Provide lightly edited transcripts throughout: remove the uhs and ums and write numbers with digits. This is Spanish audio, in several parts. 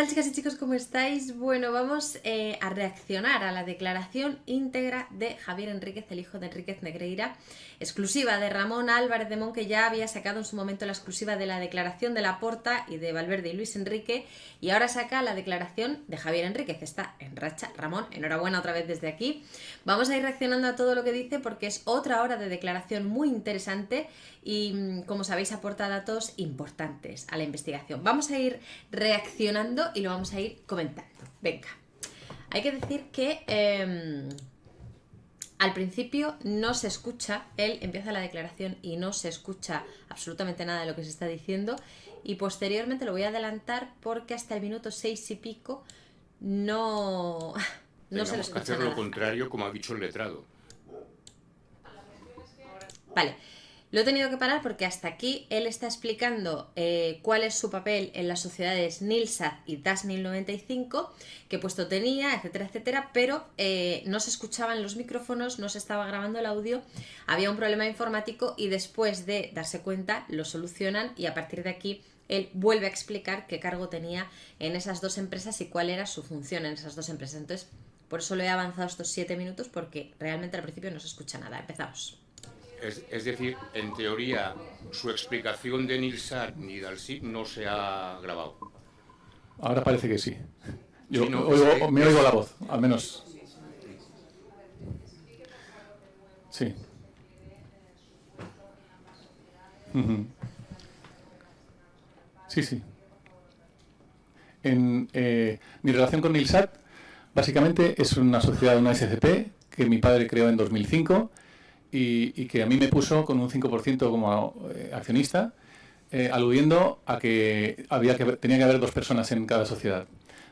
tal, chicas y chicos? ¿Cómo estáis? Bueno, vamos a reaccionar a la declaración íntegra de Javier Enríquez, el hijo de Enríquez Negreira, exclusiva de Ramón Álvarez de Mon, que ya había sacado en su momento la exclusiva de la declaración de Laporta y de Valverde y Luis Enrique, y ahora saca la declaración de Javier Enríquez. Está en racha. Ramón, enhorabuena otra vez desde aquí. Vamos a ir reaccionando a todo lo que dice porque es otra hora de declaración muy interesante y, como sabéis, aporta datos importantes a la investigación. Vamos a ir reaccionando y lo vamos a ir comentando. Venga, hay que decir que al principio no se escucha, él empieza la declaración y no se escucha absolutamente nada de lo que se está diciendo, y posteriormente lo voy a adelantar porque hasta el minuto 6 y pico no se lo escucha hacer nada. Lo contrario, como ha dicho el letrado. Vale. Lo he tenido que parar porque hasta aquí él está explicando cuál es su papel en las sociedades Nilsat y Dasnil 95, qué puesto tenía, etcétera, etcétera, pero no se escuchaban los micrófonos, no se estaba grabando el audio, había un problema informático y después de darse cuenta lo solucionan y a partir de aquí él vuelve a explicar qué cargo tenía en esas dos empresas y cuál era su función en esas dos empresas. Entonces, por eso lo he avanzado estos 7 minutos porque realmente al principio no se escucha nada. Empezamos. Es decir, en teoría, su explicación de Nilsat ni Dalsik no se ha grabado. Ahora parece que sí. Yo Sí, no, me oigo la voz, al menos. Sí. Sí, sí. Mi relación con Nilsat, básicamente, es una sociedad, una SCP, que mi padre creó en 2005 y que a mí me puso con un 5% como accionista, aludiendo a que tenía que haber 2 personas en cada sociedad.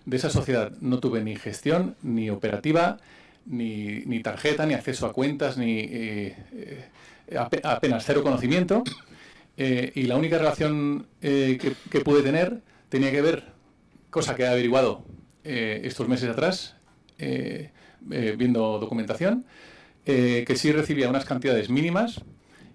De esa sociedad no tuve ni gestión, ni operativa, ni tarjeta, ni acceso a cuentas, ni apenas 0 conocimiento. Y la única relación que pude tener tenía que ver, cosa que he averiguado estos meses atrás, viendo documentación, que sí recibía unas cantidades mínimas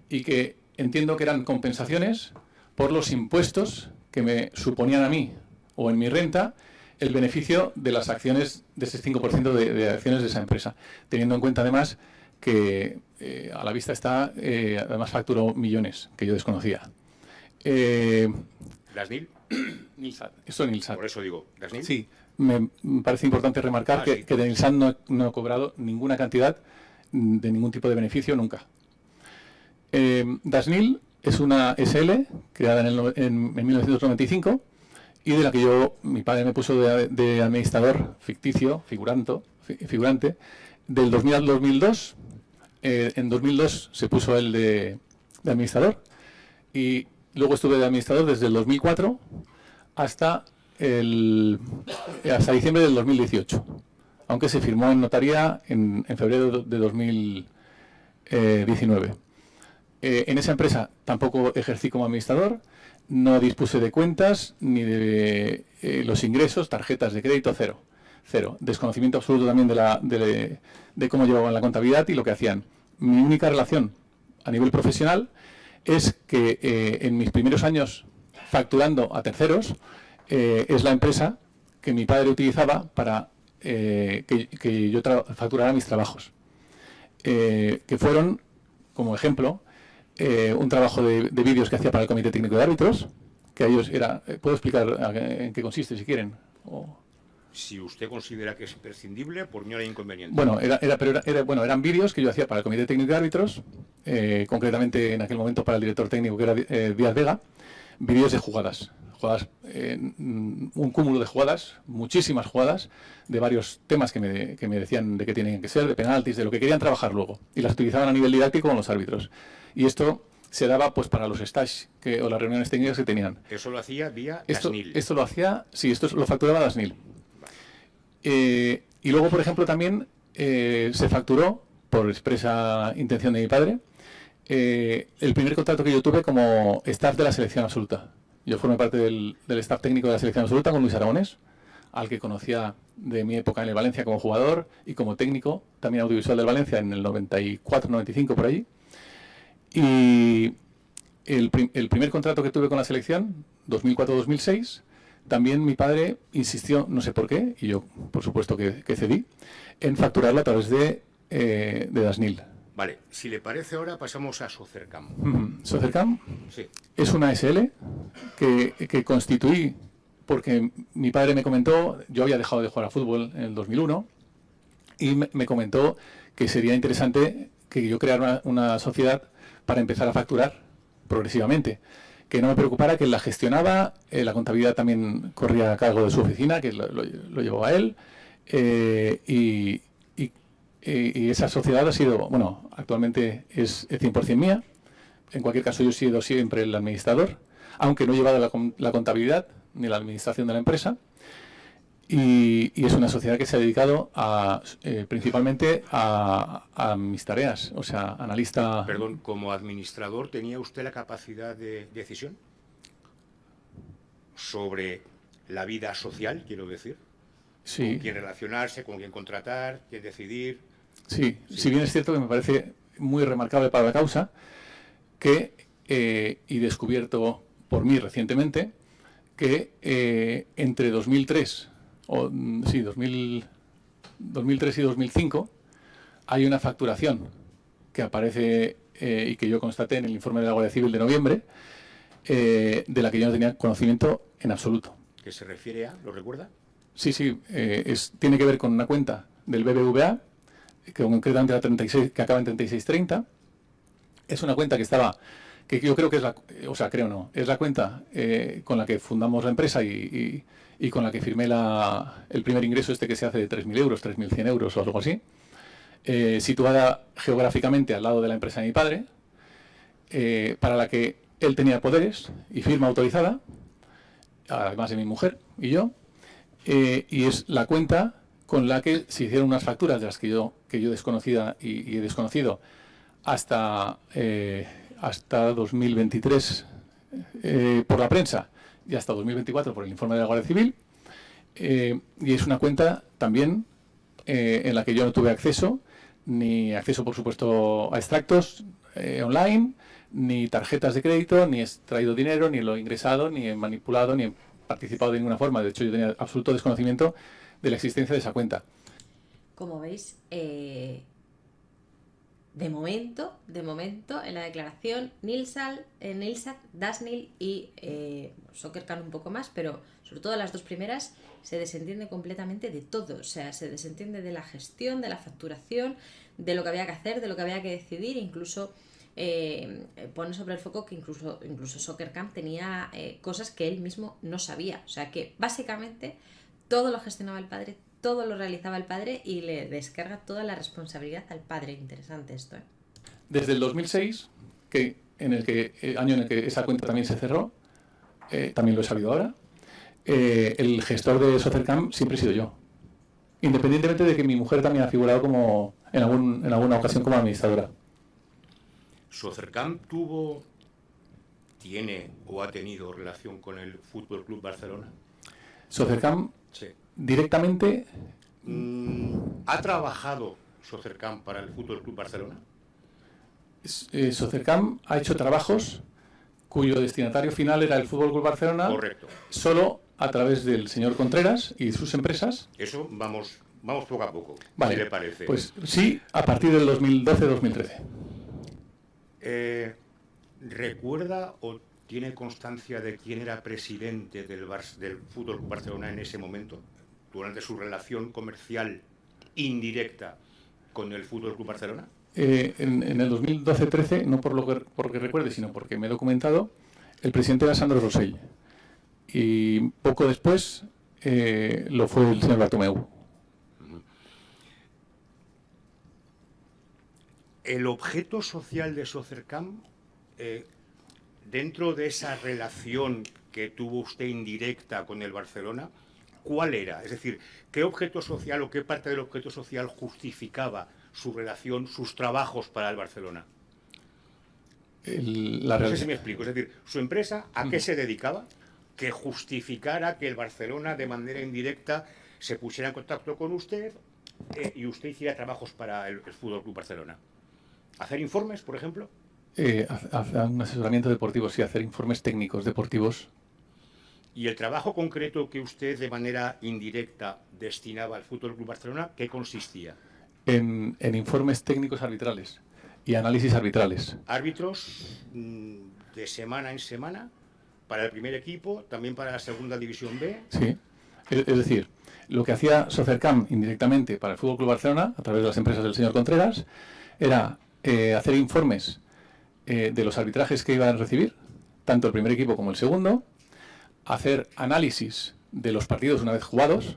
y que entiendo que eran compensaciones por los impuestos que me suponían a mí o en mi renta el beneficio de las acciones, de ese 5% de acciones de esa empresa, teniendo en cuenta además que a la vista está, además facturó millones que yo desconocía. ¿Dasnil? Nilsat. Esto es Nilsat. Por eso digo, ¿Dasnil? Sí, me parece importante remarcar que de Nilsat no he cobrado ninguna cantidad de ningún tipo de beneficio nunca. Dasnil es una SL creada en 1995 y de la que mi padre me puso de administrador ficticio, figurante, del 2000 al 2002. En 2002 se puso él de administrador y luego estuve de administrador desde el 2004 hasta diciembre del 2018, aunque se firmó en notaría en febrero de 2019. En esa empresa tampoco ejercí como administrador, no dispuse de cuentas ni de los ingresos, tarjetas de crédito, cero. Desconocimiento absoluto también de cómo llevaban la contabilidad y lo que hacían. Mi única relación a nivel profesional es que en mis primeros años facturando a terceros, es la empresa que mi padre utilizaba para que yo facturara mis trabajos. Que fueron, como ejemplo, un trabajo de vídeos que hacía para el Comité Técnico de Árbitros, que a ellos era... ¿Puedo explicar en qué consiste, si quieren? Si usted considera que es imprescindible, por mí no hay inconveniente. Bueno, eran vídeos que yo hacía para el Comité Técnico de Árbitros, concretamente en aquel momento para el director técnico que era Díaz Vega, vídeos de jugadas, un cúmulo de jugadas, muchísimas jugadas, de varios temas que me decían de qué tienen que ser, de penaltis, de lo que querían trabajar luego, y las utilizaban a nivel didáctico con los árbitros. Y esto se daba pues para los stages o las reuniones técnicas que tenían. Eso lo hacía vía Dasnil. Esto lo facturaba Dasnil. Y luego, por ejemplo, también se facturó, por expresa intención de mi padre, el primer contrato que yo tuve como staff de la selección absoluta. Yo formé parte del staff técnico de la selección absoluta con Luis Aragonés, al que conocía de mi época en el Valencia como jugador y como técnico, también audiovisual del Valencia en el 94-95 por allí. Y el primer contrato que tuve con la selección, 2004-2006, también mi padre insistió, no sé por qué, y yo por supuesto que cedí, en facturarlo a través de Dasnil. Vale, si le parece ahora pasamos a Socercam. Socercam Sí. es una SL que constituí porque mi padre me comentó, yo había dejado de jugar a fútbol en el 2001, y me comentó que sería interesante que yo creara una sociedad para empezar a facturar progresivamente. Que no me preocupara, que la gestionaba, la contabilidad también corría a cargo de su oficina, que lo llevó a él, y esa sociedad ha sido, bueno, actualmente es 100% mía. En cualquier caso, yo he sido siempre el administrador, aunque no he llevado la contabilidad ni la administración de la empresa. Y es una sociedad que se ha dedicado principalmente a mis tareas, o sea, analista... Perdón, como administrador, ¿tenía usted la capacidad de decisión sobre la vida social, quiero decir? Sí. ¿Con quién relacionarse, con quién contratar, quién decidir? Sí, si bien es cierto que me parece muy remarcable para la causa, que, y descubierto por mí recientemente, que entre 2003 y 2005 hay una facturación que aparece y que yo constaté en el informe de la Guardia Civil de noviembre, de la que yo no tenía conocimiento en absoluto. ¿Qué se refiere a? ¿Lo recuerda? Sí, tiene que ver con una cuenta del BBVA, que concretamente que acaba en 3630. Es una cuenta que yo creo que es es la cuenta con la que fundamos la empresa y con la que firmé el primer ingreso que se hace de 3.000 euros, 3.100 euros o algo así, situada geográficamente al lado de la empresa de mi padre, para la que él tenía poderes y firma autorizada, además de mi mujer y yo, y es la cuenta con la que se hicieron unas facturas de las que yo desconocida y he desconocido hasta 2023 por la prensa y hasta 2024 por el informe de la Guardia Civil, y es una cuenta también en la que yo no tuve acceso, ni acceso por supuesto a extractos online, ni tarjetas de crédito, ni he extraído dinero, ni lo he ingresado, ni he manipulado, ni he participado de ninguna forma. De hecho, yo tenía absoluto desconocimiento de la existencia de esa cuenta. Como veis, de momento, en la declaración, Nilsat, Dasnil y Socercam un poco más, pero sobre todo las dos primeras, se desentiende completamente de todo. O sea, se desentiende de la gestión, de la facturación, de lo que había que hacer, de lo que había que decidir. Incluso pone sobre el foco que incluso Socercam tenía cosas que él mismo no sabía. O sea, que básicamente todo lo gestionaba el padre, todo lo realizaba el padre y le descarga toda la responsabilidad al padre. Interesante esto, ¿eh? Desde el 2006, año en el que esa cuenta también se cerró, también lo he sabido ahora, el gestor de Socercam siempre he sido yo. Independientemente de que mi mujer también ha figurado como en alguna ocasión como administradora. ¿Socercam tiene o ha tenido relación con el Fútbol Club Barcelona? Socercam, sí. Directamente... ¿Ha trabajado Socercam para el Fútbol Club Barcelona? Socercam ha hecho trabajos cuyo destinatario final era el Fútbol Club Barcelona. Correcto. Solo a través del señor Contreras y sus empresas. Eso vamos poco a poco, vale, si le parece. Pues sí, a partir del 2012-2013. ¿Recuerda o tiene constancia de quién era presidente del Fútbol Club Barcelona en ese momento, durante su relación comercial indirecta con el Fútbol Club Barcelona? En el 2012-13, no porque recuerde, sino porque me he documentado, el presidente era Sandro Rosell. Y poco después lo fue el señor Bartomeu. El objeto social de Socercam, dentro de esa relación que tuvo usted indirecta con el Barcelona, ¿cuál era? Es decir, ¿qué objeto social o qué parte del objeto social justificaba su relación, sus trabajos para el Barcelona? No sé si me explico. Es decir, ¿su empresa a qué se dedicaba? Que justificara que el Barcelona de manera indirecta se pusiera en contacto con usted y usted hiciera trabajos para el Fútbol Club Barcelona. ¿Hacer informes, por ejemplo? Hacer un asesoramiento deportivo, sí, hacer informes técnicos deportivos. ¿Y el trabajo concreto que usted de manera indirecta destinaba al Fútbol Club Barcelona, qué consistía? En informes técnicos arbitrales y análisis arbitrales. Árbitros de semana en semana para el primer equipo, también para la segunda división B. Sí, es decir, lo que hacía Socercam indirectamente para el Fútbol Club Barcelona, a través de las empresas del señor Contreras, era hacer informes de los arbitrajes que iban a recibir, tanto el primer equipo como el segundo, hacer análisis de los partidos una vez jugados,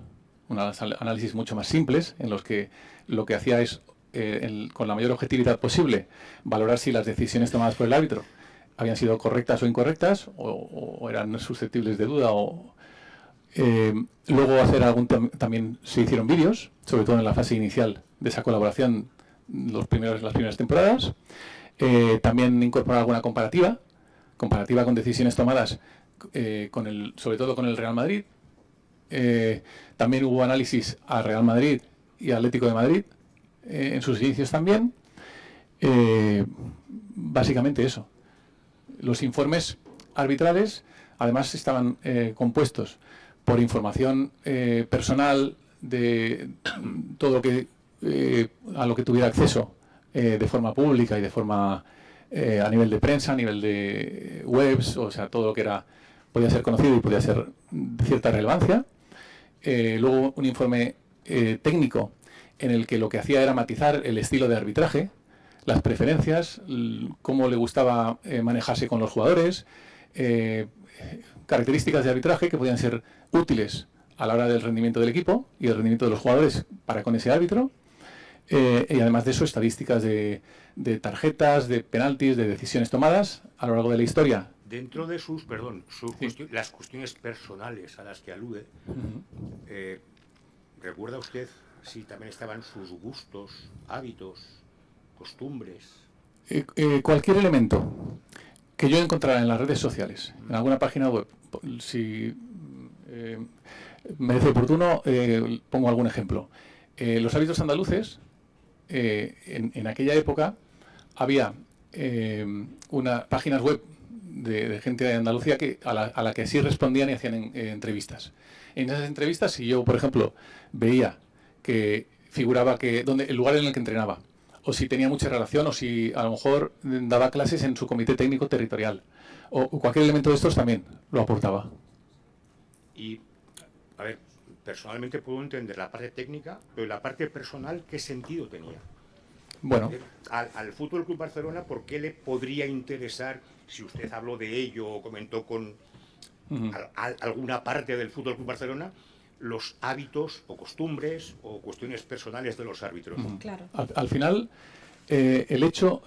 unos análisis mucho más simples, en los que lo que hacía es, con la mayor objetividad posible, valorar si las decisiones tomadas por el árbitro habían sido correctas o incorrectas, o eran susceptibles de duda. Luego también se hicieron vídeos, sobre todo en la fase inicial de esa colaboración, las primeras temporadas. También incorporar alguna comparativa con decisiones tomadas, sobre todo con el Real Madrid. También hubo análisis a Real Madrid y Atlético de Madrid en sus inicios también. Básicamente eso. Los informes arbitrales además estaban compuestos por información personal de todo lo que a lo que tuviera acceso de forma pública y de forma a nivel de prensa, a nivel de webs, o sea, todo lo que podía ser conocido y podía ser de cierta relevancia. Luego un informe técnico en el que lo que hacía era matizar el estilo de arbitraje, las preferencias, cómo le gustaba manejarse con los jugadores, características de arbitraje que podían ser útiles a la hora del rendimiento del equipo y el rendimiento de los jugadores para con ese árbitro, y además de eso estadísticas de tarjetas, de penaltis, de decisiones tomadas a lo largo de la historia. Dentro de las cuestiones personales a las que alude, ¿recuerda usted si también estaban sus gustos, hábitos, costumbres? Cualquier elemento que yo encontrara en las redes sociales, en alguna página web, si merece oportuno, pongo algún ejemplo. Los árbitros andaluces, en aquella época, había páginas web de gente de Andalucía a la que sí respondían y hacían entrevistas. En esas entrevistas, si yo, por ejemplo, veía que figuraba el lugar en el que entrenaba, o si tenía mucha relación, o si a lo mejor daba clases en su comité técnico territorial, o cualquier elemento de estos también lo aportaba. Y, a ver, personalmente puedo entender la parte técnica, pero la parte personal, ¿qué sentido tenía? Bueno, al Fútbol Club Barcelona, ¿por qué le podría interesar, si usted habló de ello o comentó con alguna parte del Fútbol Club Barcelona, los hábitos o costumbres o cuestiones personales de los árbitros? Claro. Al final, el hecho,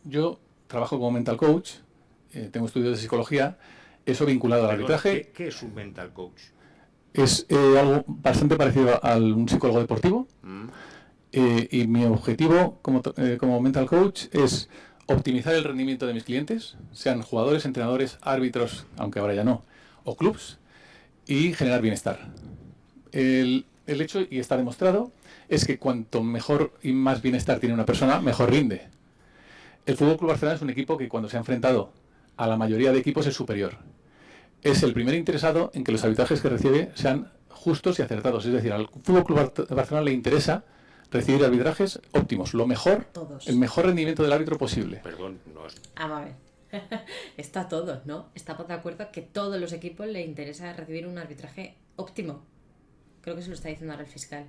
yo trabajo como mental coach, tengo estudios de psicología, eso vinculado al arbitraje. ¿Qué es un mental coach? Es algo bastante parecido a un psicólogo deportivo. Y mi objetivo como mental coach es optimizar el rendimiento de mis clientes, sean jugadores, entrenadores, árbitros, aunque ahora ya no, o clubs, y generar bienestar. El hecho, y está demostrado, es que cuanto mejor y más bienestar tiene una persona, mejor rinde. El FC Barcelona es un equipo que cuando se ha enfrentado a la mayoría de equipos es superior. Es el primer interesado en que los arbitrajes que recibe sean justos y acertados. Es decir, al FC Barcelona le interesa recibir arbitrajes óptimos, lo mejor, todos. El mejor rendimiento del árbitro posible. Perdón, no es... A ver. Está a todos, ¿no? Estamos de acuerdo que todos los equipos le interesa recibir un arbitraje óptimo. Creo que se lo está diciendo ahora el fiscal.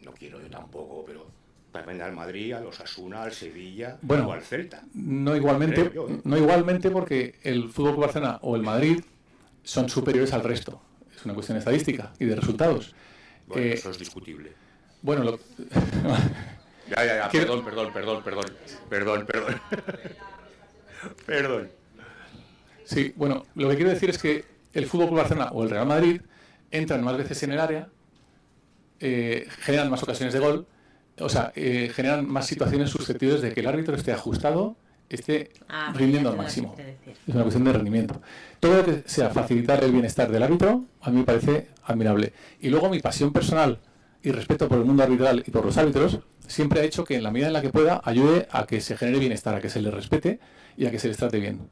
No quiero yo tampoco, pero también al Madrid, al Osasuna, al Sevilla, bueno, o al Celta. No igualmente, no igualmente, porque el FC Barcelona o el Madrid son superiores al resto. Es una cuestión estadística y de resultados. Bueno, eso es discutible. Bueno, Ya, perdón. Perdón. Sí, bueno, lo que quiero decir es que el FC Barcelona o el Real Madrid entran más veces en el área, generan más ocasiones de gol, o sea, generan más situaciones susceptibles de que el árbitro esté ajustado, esté rindiendo al máximo. Es una cuestión de rendimiento. Todo lo que sea facilitar el bienestar del árbitro, a mí me parece admirable. Y luego mi pasión personal y respeto por el mundo arbitral y por los árbitros siempre ha hecho que en la medida en la que pueda ayude a que se genere bienestar, a que se les respete y a que se les trate bien.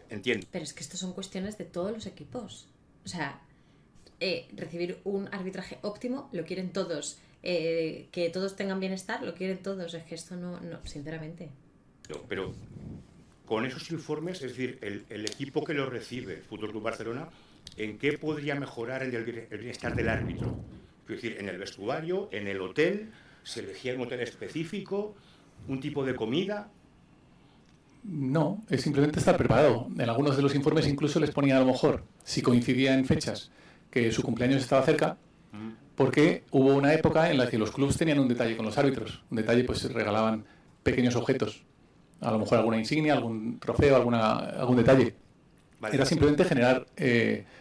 Entiendo. Pero es que esto son cuestiones de todos los equipos. O sea, recibir un arbitraje óptimo lo quieren todos. Que todos tengan bienestar lo quieren todos. Es que esto no sinceramente. Pero con esos informes, es decir, el equipo que lo recibe, el Fútbol Club Barcelona, ¿en qué podría mejorar el bienestar del árbitro? Es decir, en el vestuario, en el hotel, ¿se elegía un hotel específico, un tipo de comida? No, es simplemente estar preparado. En algunos de los informes incluso les ponía a lo mejor, si coincidía en fechas, que su cumpleaños estaba cerca, porque hubo una época en la que los clubes tenían un detalle con los árbitros. Un detalle, pues se regalaban pequeños objetos. A lo mejor alguna insignia, algún trofeo, algún detalle. Vale. Era simplemente generar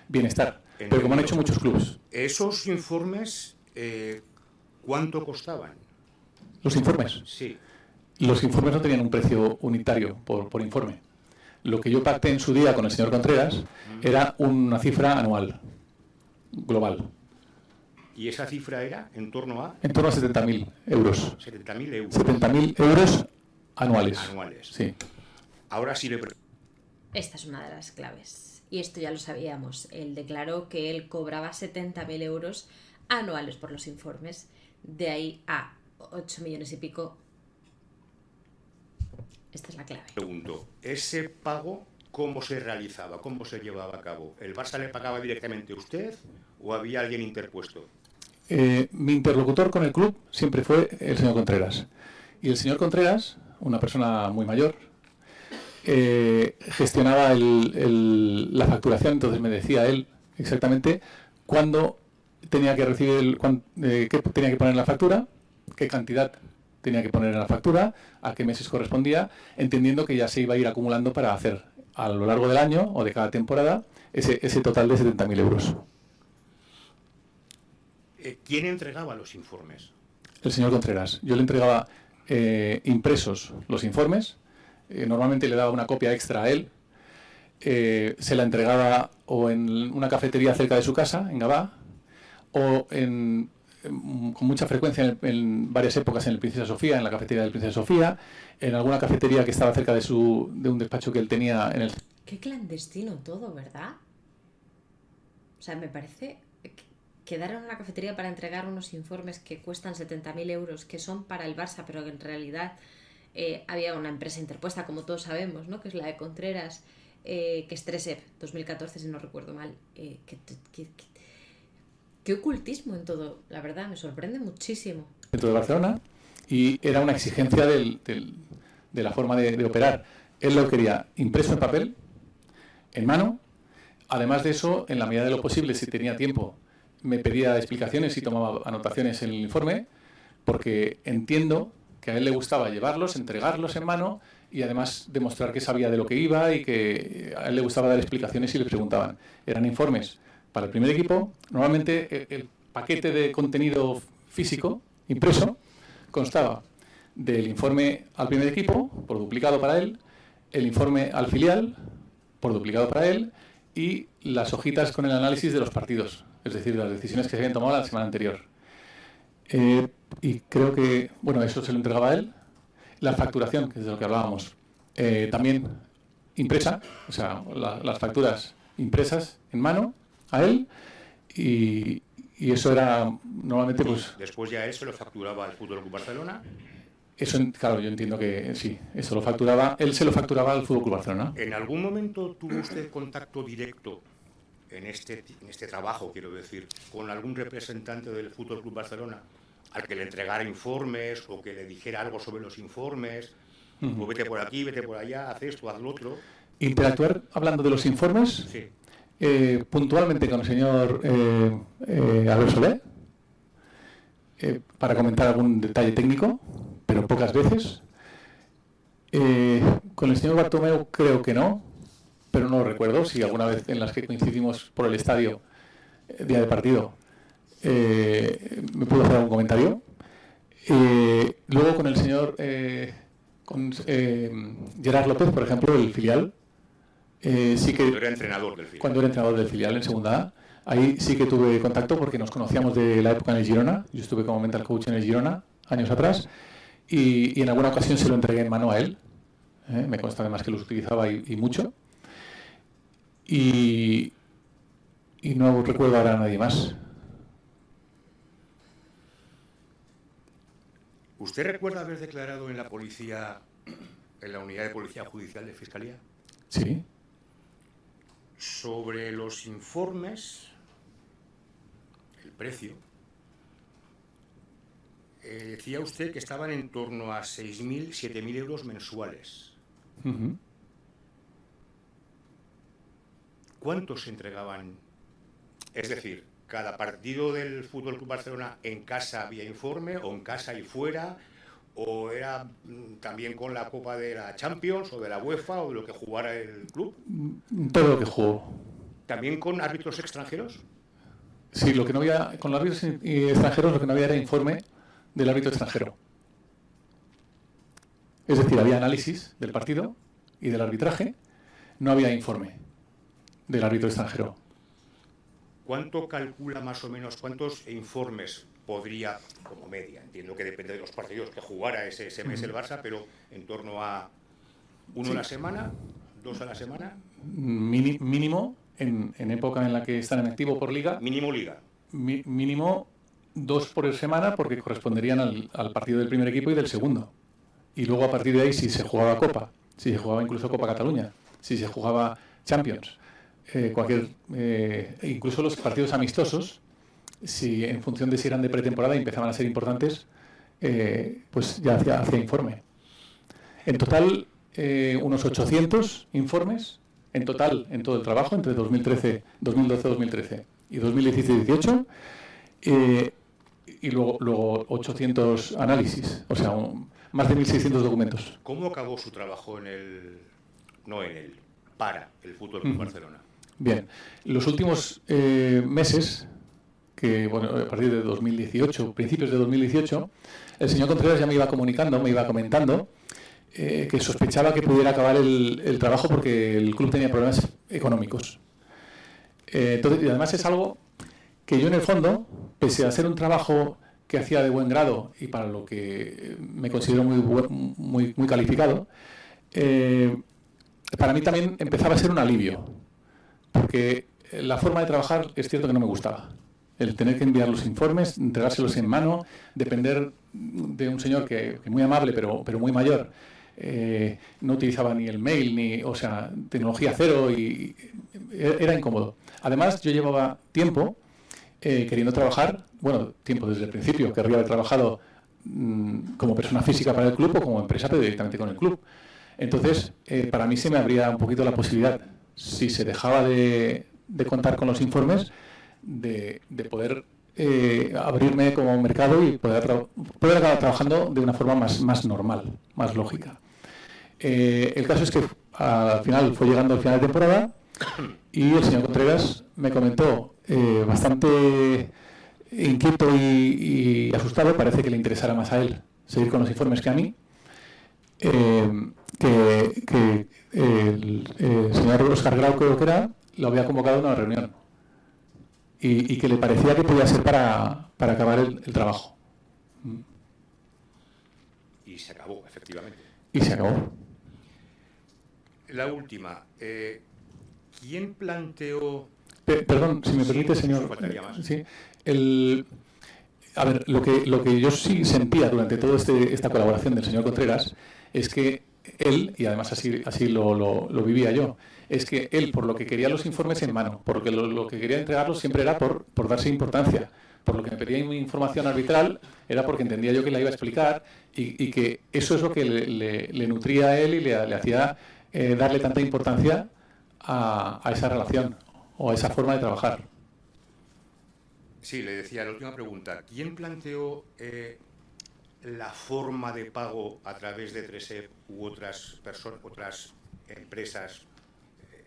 bienestar. Pero como han hecho muchos clubes. ¿Esos informes cuánto costaban? ¿Los informes? Sí. Los informes no tenían un precio unitario por informe. Lo que yo pacté en su día con el señor Contreras era una cifra anual, global. ¿Y esa cifra era en torno a? En torno a 70.000 euros. 70.000 euros. 70.000 euros anuales. Anuales. Sí. Ahora sí le... Esta es una de las claves. Y esto ya lo sabíamos. Él declaró que él cobraba 70.000 euros anuales por los informes. De ahí a 8 millones y pico. Esta es la clave. Pregunto, ¿ese pago cómo se realizaba? ¿Cómo se llevaba a cabo? ¿El Barça le pagaba directamente a usted o había alguien interpuesto? Mi interlocutor con el club siempre fue el señor Contreras. Y el señor Contreras, una persona muy mayor, gestionaba la facturación, entonces me decía él exactamente cuándo tenía que recibir, qué tenía que poner en la factura, qué cantidad tenía que poner en la factura, a qué meses correspondía, entendiendo que ya se iba a ir acumulando para hacer a lo largo del año o de cada temporada ese total de 70.000 euros. ¿Quién entregaba los informes? El señor Contreras. Yo le entregaba impresos los informes. Normalmente le daba una copia extra a él, se la entregaba o en una cafetería cerca de su casa, en Gavà, o con mucha frecuencia en varias épocas en el Princesa Sofía, en la cafetería del Princesa Sofía, en alguna cafetería que estaba cerca de un despacho que él tenía en el... Qué clandestino todo, ¿verdad? O sea, me parece... Quedar en una cafetería para entregar unos informes que cuestan 70.000 euros, que son para el Barça, pero que en realidad... había una empresa interpuesta, como todos sabemos, ¿no? Que es la de Contreras, que es Tresep, 2014, si no recuerdo mal. Qué ocultismo en todo, la verdad, me sorprende muchísimo. Dentro de Barcelona, y era una exigencia de la forma de operar. Él lo quería impreso en papel, en mano. Además de eso, en la medida de lo posible, si tenía tiempo, me pedía explicaciones y tomaba anotaciones en el informe, porque entiendo que a él le gustaba llevarlos, entregarlos en mano y además demostrar que sabía de lo que iba y que a él le gustaba dar explicaciones si le preguntaban. Eran informes para el primer equipo. Normalmente el paquete de contenido físico impreso constaba del informe al primer equipo, por duplicado para él, el informe al filial, por duplicado para él, y las hojitas con el análisis de los partidos, es decir, de las decisiones que se habían tomado la semana anterior. Y creo que, bueno, eso se lo entregaba a él. La facturación, que es de lo que hablábamos, también impresa, o sea, las facturas impresas en mano a él, y eso era normalmente, pues... Después ya eso lo facturaba el Fútbol Club Barcelona. Eso, claro, yo entiendo que sí, eso lo facturaba, él se lo facturaba al Fútbol Club Barcelona. ¿En algún momento tuvo usted contacto directo en este trabajo, quiero decir, con algún representante del Fútbol Club Barcelona al que le entregara informes o que le dijera algo sobre los informes? O vete por aquí, vete por allá, haz esto, haz lo otro. Interactuar hablando de los informes, sí. Puntualmente con el señor Albert Soler, para comentar algún detalle técnico, pero pocas veces. Con el señor Bartomeu creo que no, pero no lo recuerdo, si alguna vez en las que coincidimos por el estadio, día de partido, me pudo hacer algún comentario. Luego con el señor Gerard López, por ejemplo, del filial, sí que... Cuando era entrenador del filial. Cuando era entrenador del filial en segunda A, ahí sí que tuve contacto porque nos conocíamos de la época en el Girona. Yo estuve como mental coach en el Girona años atrás y en alguna ocasión se lo entregué en mano a él. Me consta además que los utilizaba y mucho. y no recuerdo ahora a nadie más. ¿Usted recuerda haber declarado en la policía, en la unidad de policía judicial de Fiscalía, Sí. sobre los informes, el precio? Decía usted que estaban en torno a 6.000, 7.000 euros mensuales. Uh-huh. ¿Cuántos se entregaban? Es decir, cada partido del Fútbol Club Barcelona en casa había informe, o en casa y fuera, o era también con la Copa de la Champions o de la UEFA o de lo que jugara el club. Todo lo que jugó. ¿También con árbitros extranjeros? Sí, lo que no había, con los árbitros extranjeros lo que no había era informe del árbitro extranjero. Es decir, había análisis del partido y del arbitraje, no había informe del árbitro extranjero. ¿Cuánto calcula más o menos, cuántos informes podría, como media, entiendo que depende de los partidos que jugara ese mes el Barça, pero en torno a uno a la semana, 2 a la semana? Mínimo, en época en la que están en activo por liga, Mínimo liga. mínimo 2 por semana, porque corresponderían al partido del primer equipo y del segundo. Y luego a partir de ahí, si se jugaba Copa, si se jugaba incluso Copa Cataluña, si se jugaba Champions, incluso los partidos amistosos, si en función de si eran de pretemporada y empezaban a ser importantes, pues ya hacía informe. En total, unos 800 informes, en total, en todo el trabajo, entre 2012-2013 y 2017-18, y luego 800 análisis, o sea, más de 1.600 documentos. ¿Cómo acabó su trabajo para el Fútbol Club Barcelona? Bien, los últimos meses, que bueno, a partir de 2018, principios de 2018, el señor Contreras ya me iba comentando que sospechaba que pudiera acabar el trabajo porque el club tenía problemas económicos. Entonces, y además es algo que yo en el fondo, pese a hacer un trabajo que hacía de buen grado y para lo que me considero muy calificado, para mí también empezaba a ser un alivio, porque la forma de trabajar es cierto que no me gustaba. El tener que enviar los informes, entregárselos en mano, depender de un señor que muy amable pero muy mayor, no utilizaba ni el mail, o sea, tecnología cero, y era incómodo. Además, yo llevaba tiempo queriendo trabajar, tiempo desde el principio, querría haber trabajado como persona física para el club o como empresa, pero directamente con el club. Entonces, para mí se me abría un poquito la posibilidad, si se dejaba de contar con los informes, de poder abrirme como mercado y poder acabar trabajando de una forma más normal, más lógica. El caso es que al final fue llegando el final de temporada y el señor Contreras me comentó, bastante inquieto y asustado, parece que le interesara más a él seguir con los informes que a mí, que el señor Óscar Grau, creo que era, lo había convocado a una reunión y que le parecía que podía ser para acabar el trabajo. Y se acabó, efectivamente. Y se acabó. La última. ¿Quién planteó...? Perdón, si me permite, señor. Sí, a ver, lo que yo sí sentía durante toda esta colaboración del señor Contreras es que él, y además así lo vivía yo, es que él, por lo que quería los informes en mano, porque lo que quería entregarlos siempre era por darse importancia, por lo que me pedía información arbitral, era porque entendía yo que la iba a explicar y que eso es lo que le nutría a él y le hacía darle tanta importancia a esa relación o a esa forma de trabajar. Sí, le decía, la última pregunta. ¿Quién planteó la forma de pago a través de 3E u otras empresas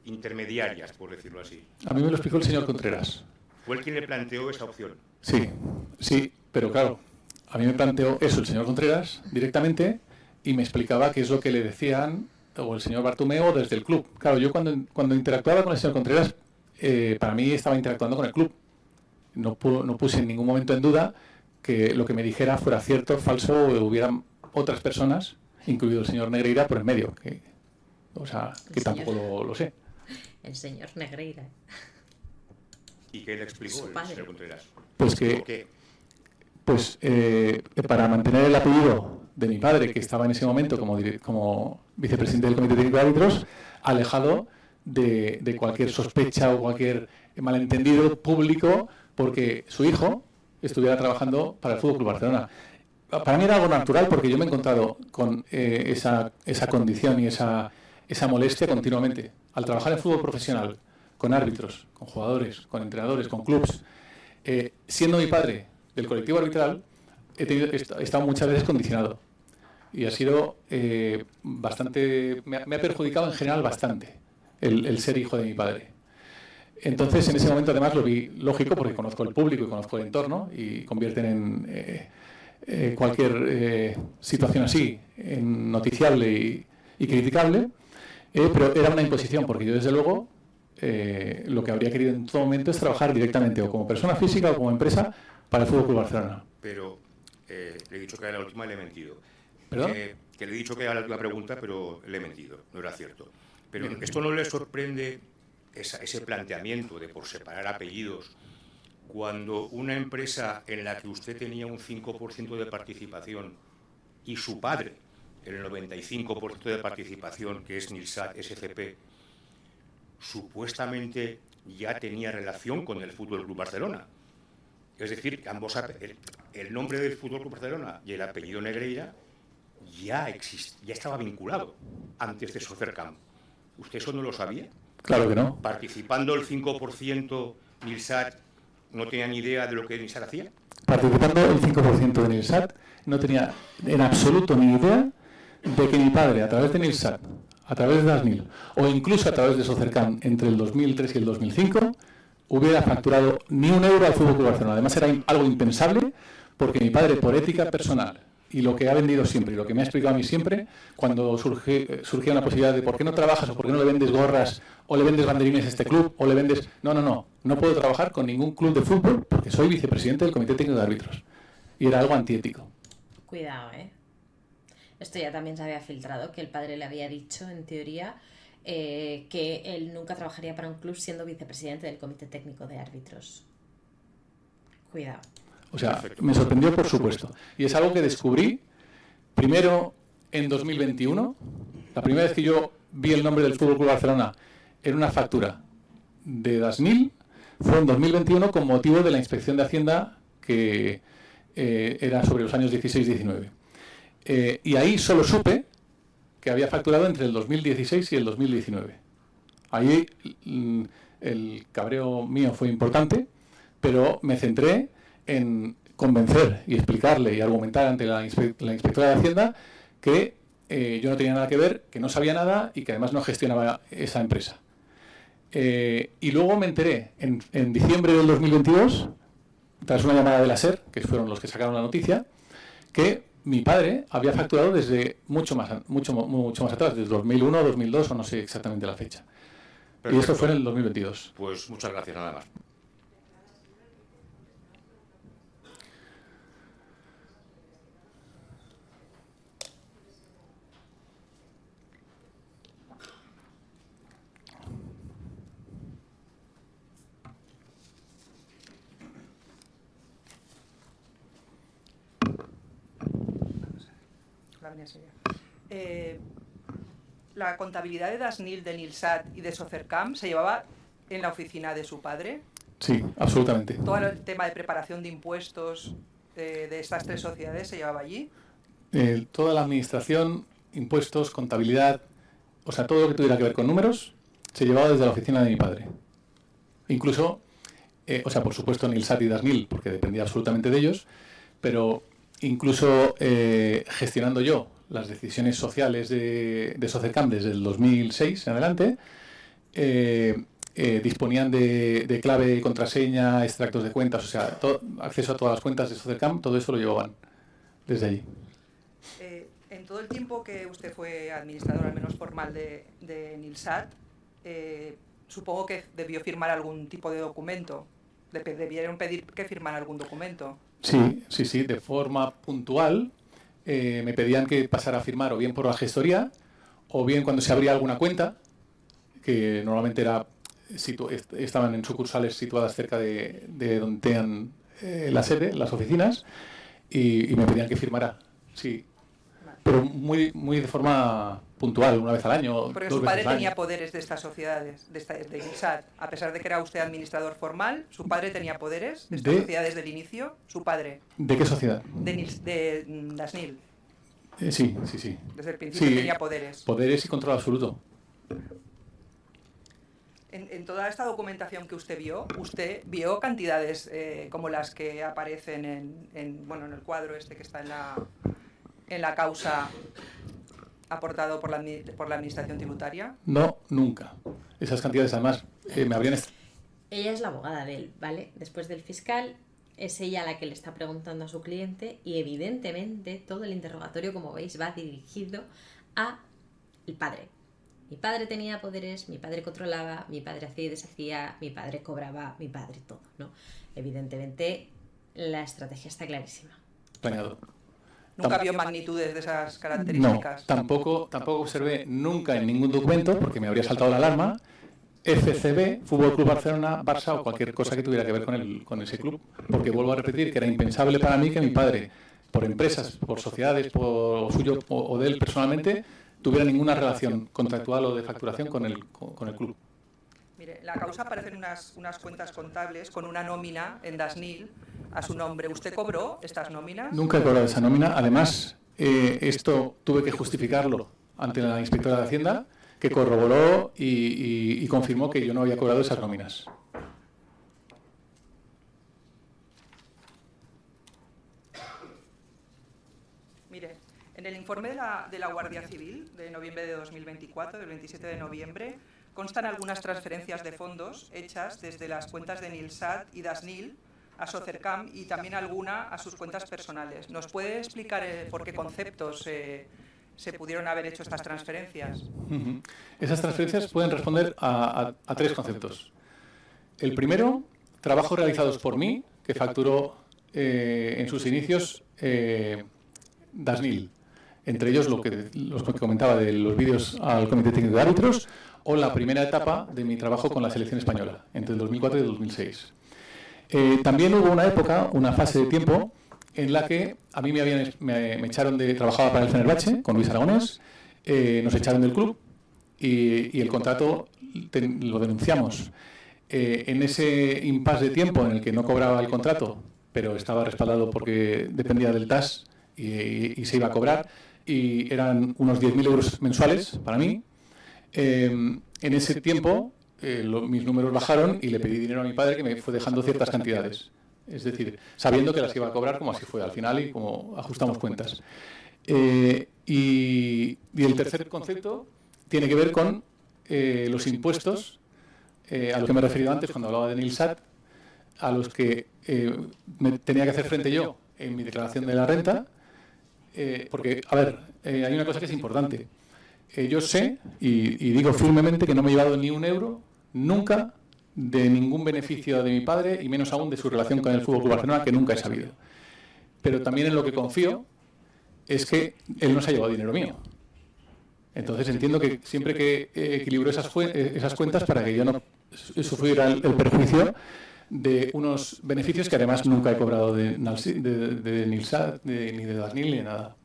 intermediarias, por decirlo así? A mí me lo explicó el señor Contreras. ¿Fue el quien le planteó esa opción? Sí, pero claro, a mí me planteó eso el señor Contreras directamente y me explicaba qué es lo que le decían o el señor Bartomeu desde el club. Claro, yo cuando interactuaba con el señor Contreras, para mí estaba interactuando con el club. No puse en ningún momento en duda que lo que me dijera fuera cierto, falso, o hubieran otras personas, incluido el señor Negreira, por el medio, que tampoco lo sé. el señor Negreira. ¿Y qué le explicó Su el padre. señor Contreras? Pues que para mantener el apellido de mi padre, que estaba en ese momento como vicepresidente del Comité Técnico de Árbitros, alejado de cualquier sospecha o cualquier malentendido público, porque su hijo estuviera trabajando para el Fútbol Club Barcelona. Para mí era algo natural, porque yo me he encontrado con esa condición y esa molestia continuamente. Al trabajar en fútbol profesional, con árbitros, con jugadores, con entrenadores, con clubs, siendo mi padre del colectivo arbitral, he estado muchas veces condicionado. Y ha sido bastante... Me ha perjudicado en general bastante el ser hijo de mi padre. Entonces, en ese momento, además, lo vi lógico, porque conozco el público y conozco el entorno, y convierten en cualquier situación así en noticiable y criticable, pero era una imposición, porque yo, desde luego, lo que habría querido en todo momento es trabajar directamente, o como persona física o como empresa, para el Fútbol Club Barcelona. Pero le he dicho que era la última y le he mentido. ¿Perdón? Que le he dicho que era la pregunta, pero le he mentido, no era cierto. Pero ¿esto no le sorprende ese planteamiento de por separar apellidos, cuando una empresa en la que usted tenía un 5% de participación y su padre el 95% de participación, que es Nilsat SCP, supuestamente ya tenía relación con el Fútbol Club Barcelona? Es decir, ambos, el nombre del Fútbol Club Barcelona y el apellido Negreira ya estaba vinculado antes de Socercam. ¿Usted eso no lo sabía? Claro que no. Participando el 5% Nilsat, ¿no tenía ni idea de lo que Nilsat hacía? Participando el 5% de Nilsat, no tenía en absoluto ni idea de que mi padre, a través de Nilsat, a través de Dasnil, o incluso a través de Socercam, entre el 2003 y el 2005, hubiera facturado ni un euro al Fútbol Club Barcelona. Además, era algo impensable, porque mi padre, por ética personal, y lo que ha vendido siempre, y lo que me ha explicado a mí siempre, cuando surgía una posibilidad de por qué no trabajas, o por qué no le vendes gorras, o le vendes banderines a este club, o le vendes... No puedo trabajar con ningún club de fútbol, porque soy vicepresidente del Comité Técnico de Árbitros. Y era algo antiético. Cuidado, Esto ya también se había filtrado, que el padre le había dicho, en teoría, que él nunca trabajaría para un club siendo vicepresidente del Comité Técnico de Árbitros. Cuidado. O sea, me sorprendió, por supuesto. Y es algo que descubrí primero en 2021. La primera vez que yo vi el nombre del Fútbol Club Barcelona en una factura de Dasnil fue en 2021, con motivo de la inspección de Hacienda que era sobre los años 16-19. Y ahí solo supe que había facturado entre el 2016 y el 2019. Ahí el cabreo mío fue importante, pero me centré en convencer y explicarle y argumentar ante la inspectora de Hacienda que yo no tenía nada que ver, que no sabía nada y que además no gestionaba esa empresa. Y luego me enteré en diciembre del 2022, tras una llamada de la SER, que fueron los que sacaron la noticia, que mi padre había facturado desde mucho más atrás, desde 2001, 2002 o no sé exactamente la fecha. Perfecto. Y esto fue en el 2022. Pues muchas gracias, nada más. La contabilidad de Dasnil, de Nilsat y de Socercam se llevaba en la oficina de su padre. Sí, absolutamente. Todo el tema de preparación de impuestos de estas tres sociedades se llevaba allí. Toda la administración, impuestos, contabilidad, o sea, todo lo que tuviera que ver con números, se llevaba desde la oficina de mi padre. Incluso, por supuesto, Nilsat y Dasnil, porque dependía absolutamente de ellos, pero incluso gestionando yo las decisiones sociales de Socercam desde el 2006 en adelante, disponían de clave, contraseña, extractos de cuentas, o sea, acceso a todas las cuentas de Socercam, todo eso lo llevaban desde allí. En todo el tiempo que usted fue administrador, al menos formal, de Nilsat, supongo que debió firmar algún tipo de documento. Debieron pedir que firmara algún documento. Sí, de forma puntual me pedían que pasara a firmar o bien por la gestoría o bien cuando se abría alguna cuenta, que normalmente estaban en sucursales situadas cerca de donde tenían la sede, las oficinas, y me pedían que firmara, sí. Pero muy de forma puntual, una vez al año. Porque 2 su padre veces al tenía año. poderes de estas sociedades, de INSAT. A pesar de que era usted administrador formal, su padre tenía poderes de estas sociedades del inicio. Su padre. ¿De qué sociedad? De DASNIL. Sí. Desde el principio Sí, tenía poderes. Poderes y control absoluto. En toda esta documentación que usted vio cantidades como las que aparecen en el cuadro este que está en la causa aportado por la Administración Tributaria. No, nunca. Esas cantidades, además, me habrían... Ella es la abogada de él, ¿vale? Después del fiscal, es ella la que le está preguntando a su cliente y evidentemente todo el interrogatorio, como veis, va dirigido a el padre. Mi padre tenía poderes, mi padre controlaba, mi padre hacía y deshacía, mi padre cobraba, mi padre todo, ¿no? Evidentemente, la estrategia está clarísima. Planeado. ¿Nunca vio magnitudes de esas características? No, tampoco observé nunca en ningún documento, porque me habría saltado la alarma, FCB, Fútbol Club Barcelona, Barça o cualquier cosa que tuviera que ver con ese club. Porque vuelvo a repetir que era impensable para mí que mi padre, por empresas, por sociedades, por suyo o de él personalmente, tuviera ninguna relación contractual o de facturación con el club. Mire, en la causa aparecen unas cuentas contables con una nómina en DASNIL a su nombre. ¿Usted cobró estas nóminas? Nunca he cobrado esa nómina. Además, esto tuve que justificarlo ante la inspectora de Hacienda, que corroboró y confirmó que yo no había cobrado esas nóminas. Mire, en el informe de la Guardia Civil de noviembre de 2024, del 27 de noviembre, constan algunas transferencias de fondos hechas desde las cuentas de Nilsat y DASNIL a Socercam y también alguna a sus cuentas personales. ¿Nos puede explicar por qué conceptos se pudieron haber hecho estas transferencias? Esas transferencias pueden responder a 3 conceptos. El primero, trabajos realizados por mí, que facturó en sus inicios DASNIL. Entre ellos los que comentaba de los vídeos al Comité Técnico de Árbitros o la primera etapa de mi trabajo con la selección española, entre el 2004 y el 2006. También hubo una fase de tiempo en la que a mí me echaron trabajaba para el Fenerbahce con Luis Aragonés, nos echaron del club y el contrato lo denunciamos. En ese impasse de tiempo en el que no cobraba el contrato, pero estaba respaldado porque dependía del TAS y se iba a cobrar, y eran unos 10.000 euros mensuales para mí, en ese tiempo mis números bajaron y le pedí dinero a mi padre, que me fue dejando ciertas cantidades. Es decir, sabiendo que las iba a cobrar, como así fue al final y como ajustamos cuentas. Y el tercer concepto tiene que ver con los impuestos, a los que me he referido antes cuando hablaba de Nilsat, a los que me tenía que hacer frente yo en mi declaración de la renta, porque, a ver, hay una cosa que es importante. Yo sé y digo firmemente que no me he llevado ni un euro nunca de ningún beneficio de mi padre y menos aún de su relación con el Fútbol Club Barcelona, que nunca he sabido. Pero también en lo que confío es que él no se ha llevado dinero mío. Entonces entiendo que siempre que equilibro esas cuentas para que yo no sufriera el perjuicio de unos beneficios que además nunca he cobrado de Nilsat, ni de DASNIL, ni de nada.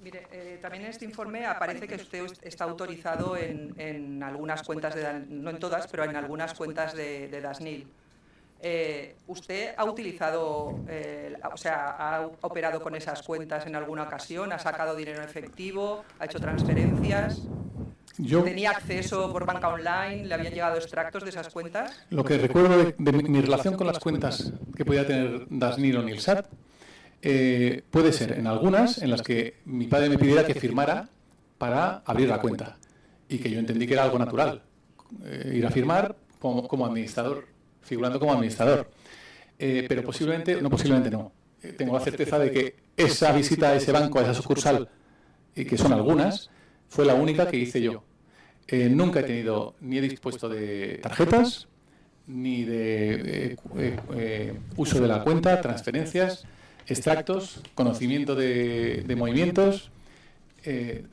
Mire, también en este informe aparece que usted está autorizado en algunas cuentas, no en todas, pero en algunas cuentas de DASNIL. ¿Usted ha utilizado, ha operado con esas cuentas en alguna ocasión? ¿Ha sacado dinero en efectivo? ¿Ha hecho transferencias? ¿Tenía acceso por banca online? ¿Le habían llegado extractos de esas cuentas? Lo que recuerdo de mi relación con las cuentas que podía tener DASNIL o Nilsat, puede ser en algunas en las que mi padre me pidiera que firmara para abrir la cuenta y que yo entendí que era algo natural, ir a firmar como administrador, figurando como administrador. Pero posiblemente no. Tengo la certeza de que esa visita a ese banco, a esa sucursal, que son algunas, fue la única que hice yo. Nunca he tenido ni he dispuesto de tarjetas, ni de uso de la cuenta, transferencias, extractos, conocimiento de movimientos. He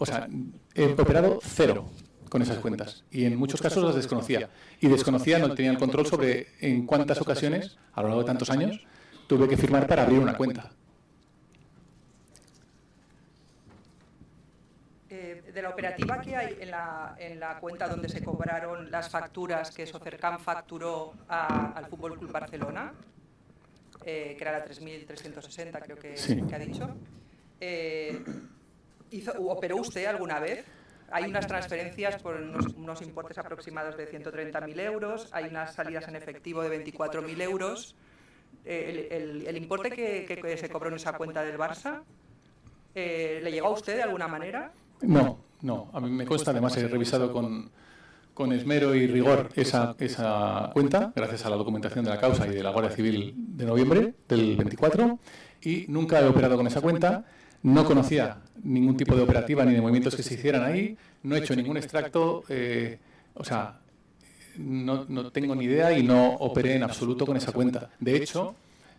operado cero con esas cuentas. Y en muchos casos las desconocía. Y desconocía, no tenía el control sobre en cuántas ocasiones, a lo largo de tantos años, tuve que firmar para abrir una cuenta. De la operativa que hay en la cuenta donde se cobraron las facturas que Socercam facturó al Fútbol Club Barcelona, que era la 3.360, creo que, sí, que ha dicho, ¿operó usted alguna vez? Hay unas transferencias por unos importes aproximados de 130.000 euros, hay unas salidas en efectivo de 24.000 euros. ¿El importe que se cobró en esa cuenta del Barça le llegó a usted de alguna manera? No, no. A mí me consta, además he revisado con esmero y rigor esa cuenta, gracias a la documentación de la causa y de la Guardia Civil de noviembre del 24, y nunca he operado con esa cuenta. No conocía ningún tipo de operativa ni de movimientos que se hicieran ahí, no he hecho ningún extracto, o sea, no tengo ni idea y no operé en absoluto con esa cuenta. De hecho,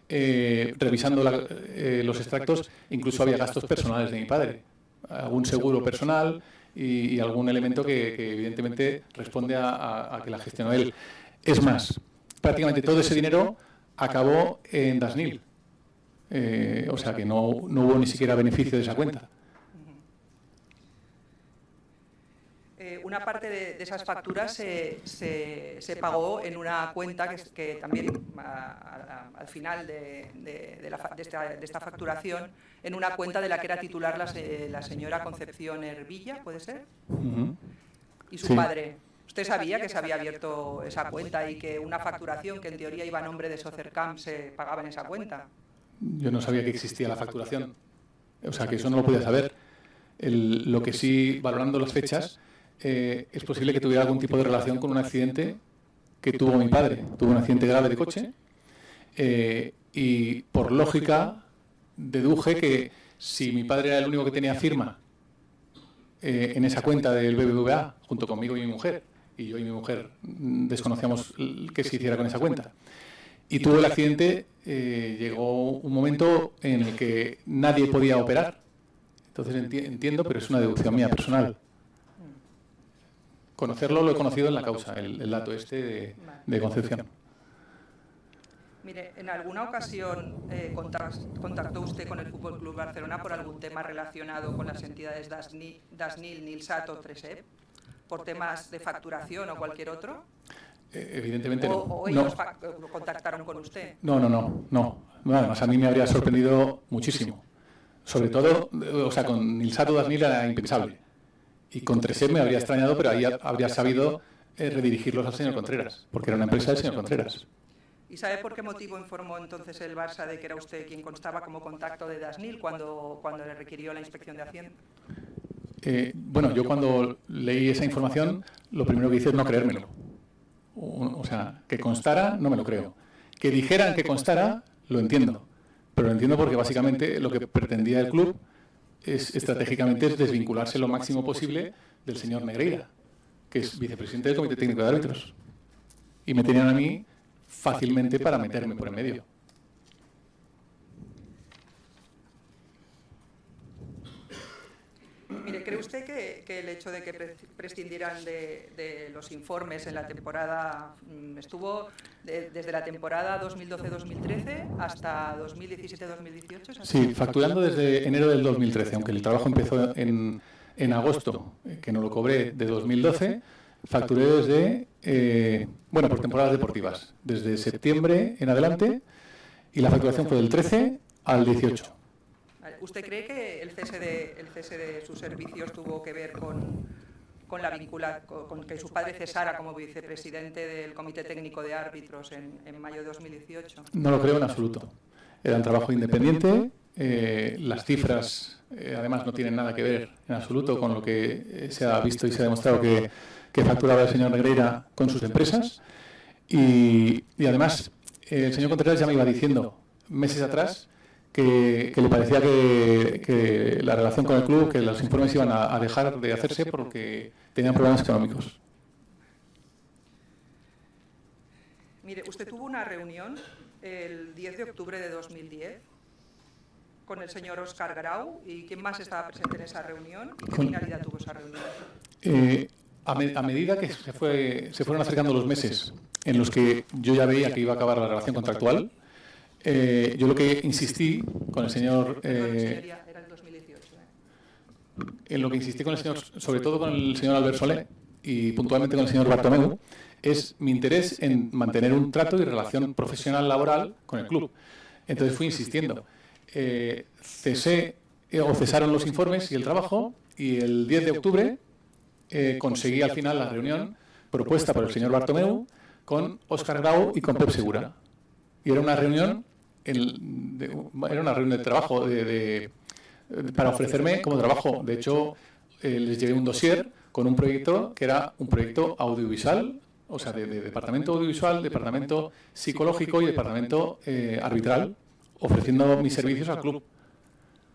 revisando los extractos, incluso había gastos personales de mi padre, algún seguro personal y algún elemento que evidentemente responde a que la gestionó él. Es más, prácticamente todo ese dinero acabó en Dasnil. O sea que no hubo ni siquiera beneficio de esa cuenta. Una parte de esas facturas se pagó en una cuenta que también al final de esta facturación, en una cuenta de la que era titular la señora Concepción Hervilla, ¿puede ser? Y su padre. ¿Usted sabía que se había abierto esa cuenta y que una facturación que en teoría iba a nombre de Socercam se pagaba en esa cuenta? Yo no sabía que existía la facturación. O sea, que eso no lo podía saber. Lo que sí, valorando las fechas, es posible que tuviera algún tipo de relación con un accidente que tuvo mi padre. Tuvo un accidente grave de coche y, por lógica, deduje que si mi padre era el único que tenía firma en esa cuenta del BBVA, junto conmigo y mi mujer, y yo y mi mujer desconocíamos qué se hiciera con esa cuenta, y tuvo el accidente, llegó un momento en el que nadie podía operar. Entonces entiendo, pero es una deducción mía personal. Conocerlo lo he conocido en la causa, el dato este de Concepción. Mire, ¿en alguna ocasión contactó usted con el Fútbol Club Barcelona por algún tema relacionado con las entidades Dasnil, Nilsat o Tresep? ¿Por temas de facturación o cualquier otro? Evidentemente no. ¿O ellos contactaron con usted? No. Además, a mí me habría sorprendido muchísimo. Sobre todo, o sea, con Nilsat o Dasnil era impensable. Y con Tresep me habría extrañado, pero ahí habría sabido redirigirlos al señor Contreras, porque era una empresa del señor Contreras. ¿Y sabe por qué motivo informó entonces el Barça de que era usted quien constaba como contacto de Dasnil cuando le requirió la inspección de Hacienda? Bueno, yo cuando leí esa información, lo primero que hice es no creérmelo. O sea, que constara, no me lo creo. Que dijeran que constara, lo entiendo. Pero lo entiendo porque básicamente lo que pretendía el club estratégicamente es desvincularse lo máximo posible del señor Negreira, que es vicepresidente del Comité Técnico de Árbitros. Y me tenían a mí fácilmente para meterme por en medio. Mire, ¿cree usted que el hecho de que prescindieran de los informes en la temporada, estuvo desde la temporada 2012-2013 hasta 2017-2018? Sí, facturando desde enero del 2013, aunque el trabajo empezó en agosto, que no lo cobré, de 2012, facturé desde, por temporadas deportivas, desde septiembre en adelante, y la facturación fue del 13 al 18. ¿Usted cree que el cese de sus servicios tuvo que ver con que su padre cesara como vicepresidente del Comité Técnico de Árbitros en mayo de 2018? No lo creo en absoluto. Era un trabajo independiente. Las cifras, además, no tienen nada que ver en absoluto con lo que se ha visto y se ha demostrado que facturaba el señor Negreira con sus empresas. Y además, el señor Contreras ya me iba diciendo meses atrás que le parecía que la relación con el club, que los informes iban a dejar de hacerse porque tenían problemas económicos. Mire, usted tuvo una reunión el 10 de octubre de 2010 con el señor Óscar Grau, ¿y quién más estaba presente en esa reunión? ¿Y qué finalidad tuvo esa reunión? a medida que se fueron acercando los meses en los que yo ya veía que iba a acabar la relación contractual, yo lo que insistí con el señor... Era el 2018. En lo que insistí con el señor, sobre todo con el señor Albert Solé y puntualmente con el señor Bartomeu, es mi interés en mantener un trato y relación profesional laboral con el club. Entonces fui insistiendo. Cesaron los informes y el trabajo, y el 10 de octubre conseguí al final la reunión propuesta por el señor Bartomeu con Óscar Grau y con Pep Segura. Y era una reunión, de trabajo para ofrecerme como trabajo. De hecho, les llevé un dossier con un proyecto que era un proyecto audiovisual, o sea, de departamento audiovisual, departamento psicológico y departamento arbitral, ofreciendo mis servicios al club.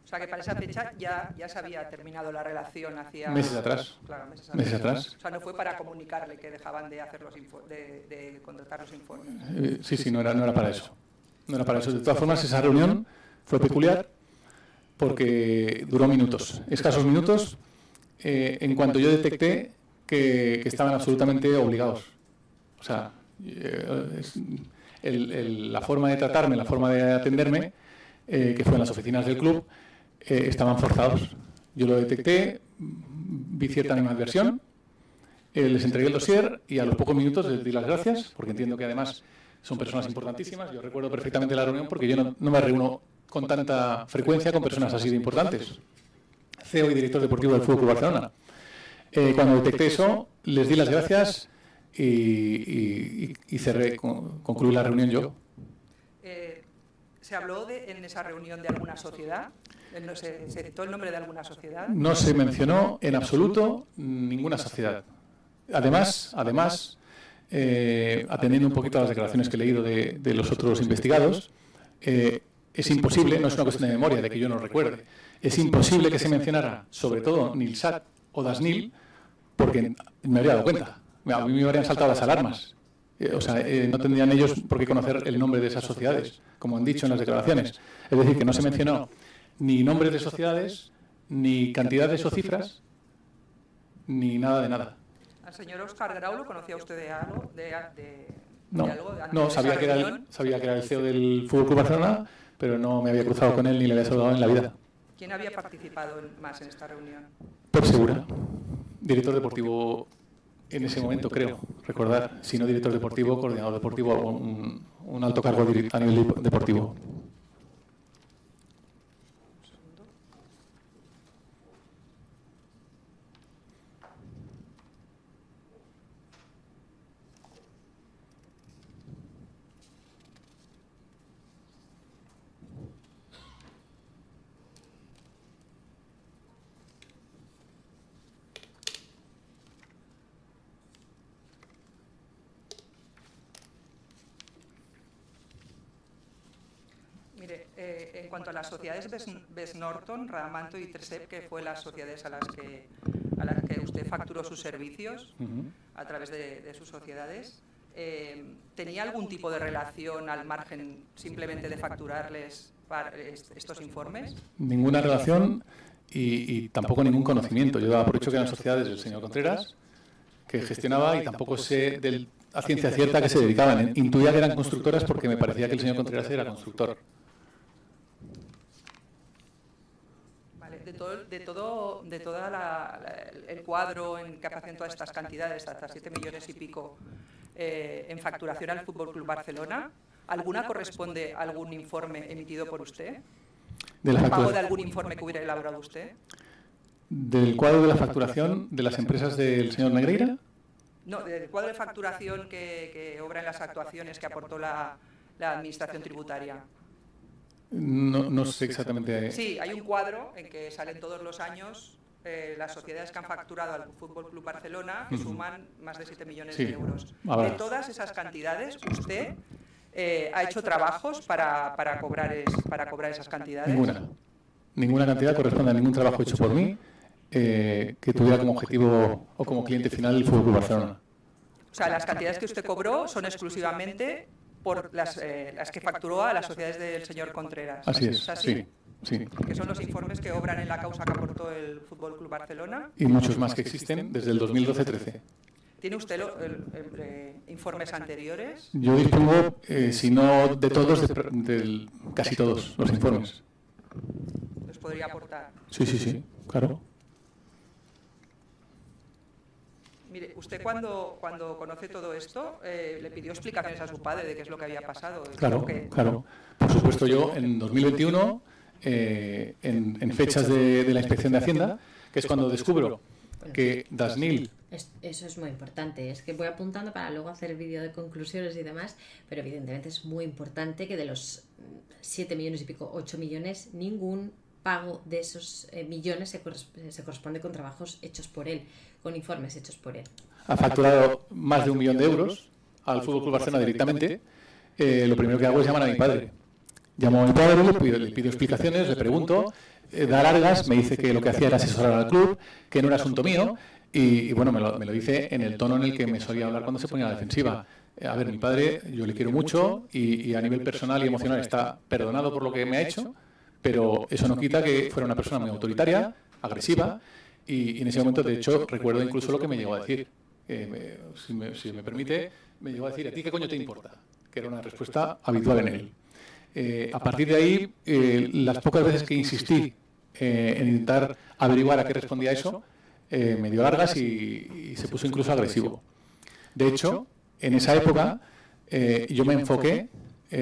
O sea, que para esa fecha ya se había terminado la relación hacia... Meses atrás. Claro, meses atrás. O sea, no fue para comunicarle que dejaban de hacer de contratar los informes. Sí, no era para eso. No era para eso. De todas formas, esa reunión fue peculiar porque duró minutos, escasos minutos, en cuanto yo detecté que estaban absolutamente obligados. O sea, la forma de tratarme, la forma de atenderme, que fue en las oficinas del club, estaban forzados. Yo lo detecté, vi cierta animadversión, les entregué el dossier y a los pocos minutos les di las gracias, porque entiendo que además son personas importantísimas. Yo recuerdo perfectamente la reunión porque yo no me reúno con tanta frecuencia con personas así de importantes. CEO y director deportivo del Fútbol Club Barcelona. Cuando detecté eso, les di las gracias y concluí la reunión yo. ¿Se habló en esa reunión de alguna sociedad? ¿Se citó el nombre de alguna sociedad? No se mencionó en absoluto ninguna sociedad. Además, atendiendo un poquito a las declaraciones que he leído de los otros investigados, es imposible, no es una cuestión de memoria, de que yo no recuerde, es imposible que se mencionara, sobre todo Nilsat o Dasnil, porque me habría dado cuenta. A mí me habrían saltado las alarmas. No tendrían ellos por qué conocer el nombre de esas sociedades, como han dicho en las declaraciones. Es decir, que no se mencionó ni nombres de sociedades, ni cantidades o cifras, ni nada de nada. ¿Al señor Óscar Grau lo conocía usted de algo? No, sabía que era el CEO del Fútbol Club Barcelona, pero no me había cruzado con él ni le había saludado en la vida. ¿Quién había participado más en esta reunión? Pep Segura, director deportivo en ese momento, creo recordar, si no director deportivo, coordinador deportivo, un alto cargo a nivel deportivo. En cuanto a las sociedades Best Norton, Radamanto y Tresep, que fue las sociedades a las que usted facturó sus servicios a través de sus sociedades, ¿tenía algún tipo de relación al margen simplemente de facturarles estos informes? Ninguna relación y tampoco ningún conocimiento. Yo daba por hecho que eran sociedades del señor Contreras, que gestionaba, y tampoco sé a ciencia cierta a qué se dedicaban. Intuía que eran constructoras porque me parecía que el señor Contreras era constructor. De todo el cuadro en captación, todas estas cantidades, hasta 7 millones y pico en facturación al Fútbol Club Barcelona, ¿alguna corresponde a algún informe emitido por usted? ¿El pago de algún informe que hubiera elaborado usted? ¿Del cuadro de la facturación de las empresas del señor Negreira? No, del cuadro de facturación que obra en las actuaciones que aportó la Administración Tributaria. No sé exactamente. Sí, hay un cuadro en que salen todos los años las sociedades que han facturado al Fútbol Club Barcelona, que suman más de 7 millones de euros. De todas esas cantidades, ¿usted ha hecho trabajos para cobrar esas cantidades? Ninguna cantidad corresponde a ningún trabajo hecho por mí que tuviera como objetivo o como cliente final el Fútbol Club Barcelona. O sea, las cantidades que usted cobró son exclusivamente por las que facturó a las sociedades del señor Contreras. Así es, sí. Sí. Que son los informes que obran en la causa que aportó el Fútbol Club Barcelona. Y muchos más que existen desde el 2012-13. ¿Tiene usted informes anteriores? Yo dispongo, si no de todos, de casi todos los informes. ¿Los podría aportar? Sí, claro. Mire, usted cuando conoce todo esto, le pidió explicaciones a su padre de qué es lo que había pasado. Claro. Por supuesto, yo en 2021, en fechas de la Inspección de Hacienda, que es cuando descubro que Dasnil... Eso es muy importante, es que voy apuntando para luego hacer vídeo de conclusiones y demás, pero evidentemente es muy importante que de los 7 millones y pico, 8 millones, ningún pago de esos millones se corresponde con trabajos hechos por él, con informes hechos por él. Ha facturado más de 1 millón de euros al Fútbol Club Barcelona directamente. Lo primero que hago es llamar a mi padre. Llamo a mi padre, le pido explicaciones, le pregunto, da largas, me dice que lo que hacía era asesorar al club, que no era asunto mío, y bueno, me lo dice en el tono en el que me solía hablar cuando se ponía a la defensiva. A ver, mi padre, yo le quiero mucho y a nivel personal y emocional está perdonado por lo que me ha hecho, pero eso no quita que fuera una persona muy autoritaria, agresiva, y en ese momento, de hecho, recuerdo incluso lo que me llegó a decir. Si me permite, me llegó a decir: ¿a ti qué coño te importa? Que era una respuesta habitual en él. A partir de ahí, las pocas veces que insistí en intentar averiguar a qué respondía eso, me dio largas y se puso incluso agresivo. De hecho, en esa época yo me enfoqué,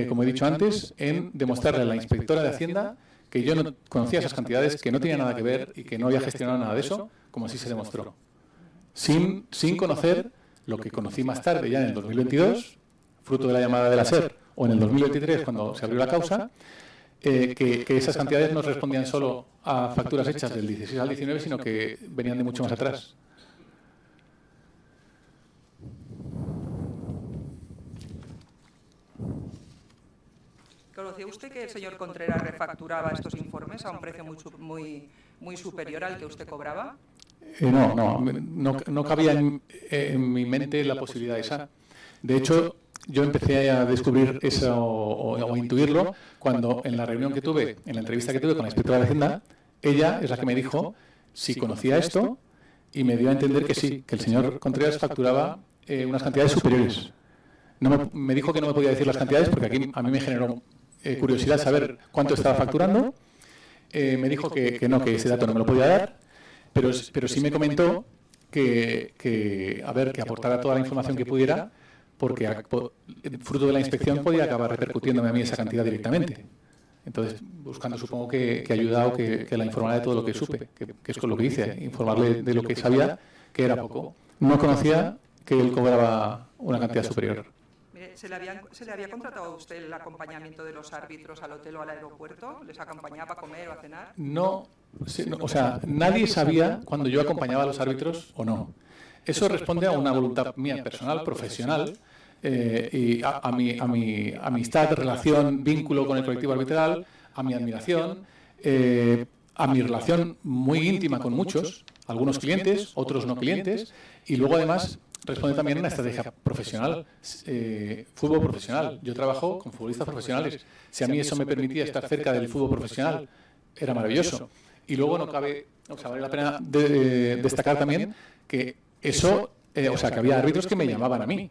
como he dicho antes, en demostrarle a la inspectora de Hacienda que yo no conocía esas cantidades, que no tenía nada que ver y que no había gestionado nada de eso, como así se demostró. Sin conocer lo que conocí más tarde, ya en el 2022, fruto de la llamada de la SER, o en el 2023, cuando se abrió la causa, que esas cantidades no respondían solo a facturas hechas del 16 al 19, sino que venían de mucho más atrás. ¿Conocía usted que el señor Contreras refacturaba estos informes a un precio muy superior al que usted cobraba? No cabía en mi mente la posibilidad esa. De hecho, yo empecé a descubrir eso o a intuirlo cuando en la reunión que tuve, en la entrevista que tuve con la inspectora de Hacienda, ella es la que me dijo si conocía esto y me dio a entender que sí, que el señor Contreras facturaba unas cantidades superiores. Me dijo que no me podía decir las cantidades porque aquí a mí me generó curiosidad saber cuánto estaba facturando. Me dijo que no, que ese dato no me lo podía dar, pero sí me comentó que aportara toda la información que pudiera, porque fruto de la inspección podía acabar repercutiéndome a mí esa cantidad directamente. Entonces, buscando, supongo que ha ayudado que la informara de todo lo que supe, que es con lo que hice, informarle de lo que sabía, que era poco. No conocía que él cobraba una cantidad superior. Mire, ¿se le había contratado a usted el acompañamiento de los árbitros al hotel o al aeropuerto? ¿Les acompañaba a comer o a cenar? No, o sea, nadie sabía cuando yo acompañaba a los árbitros o no. Eso responde a una voluntad mía personal, profesional, y a mi amistad, relación, vínculo con el colectivo arbitral, a mi admiración, a mi relación muy íntima con muchos, algunos clientes, otros no clientes, y luego además responde también a una estrategia profesional, fútbol profesional. Yo trabajo con futbolistas profesionales. Si a mí eso me permitía estar cerca del fútbol profesional, era maravilloso. Y luego no cabe, vale la pena destacar también que eso, que había árbitros que me llamaban a mí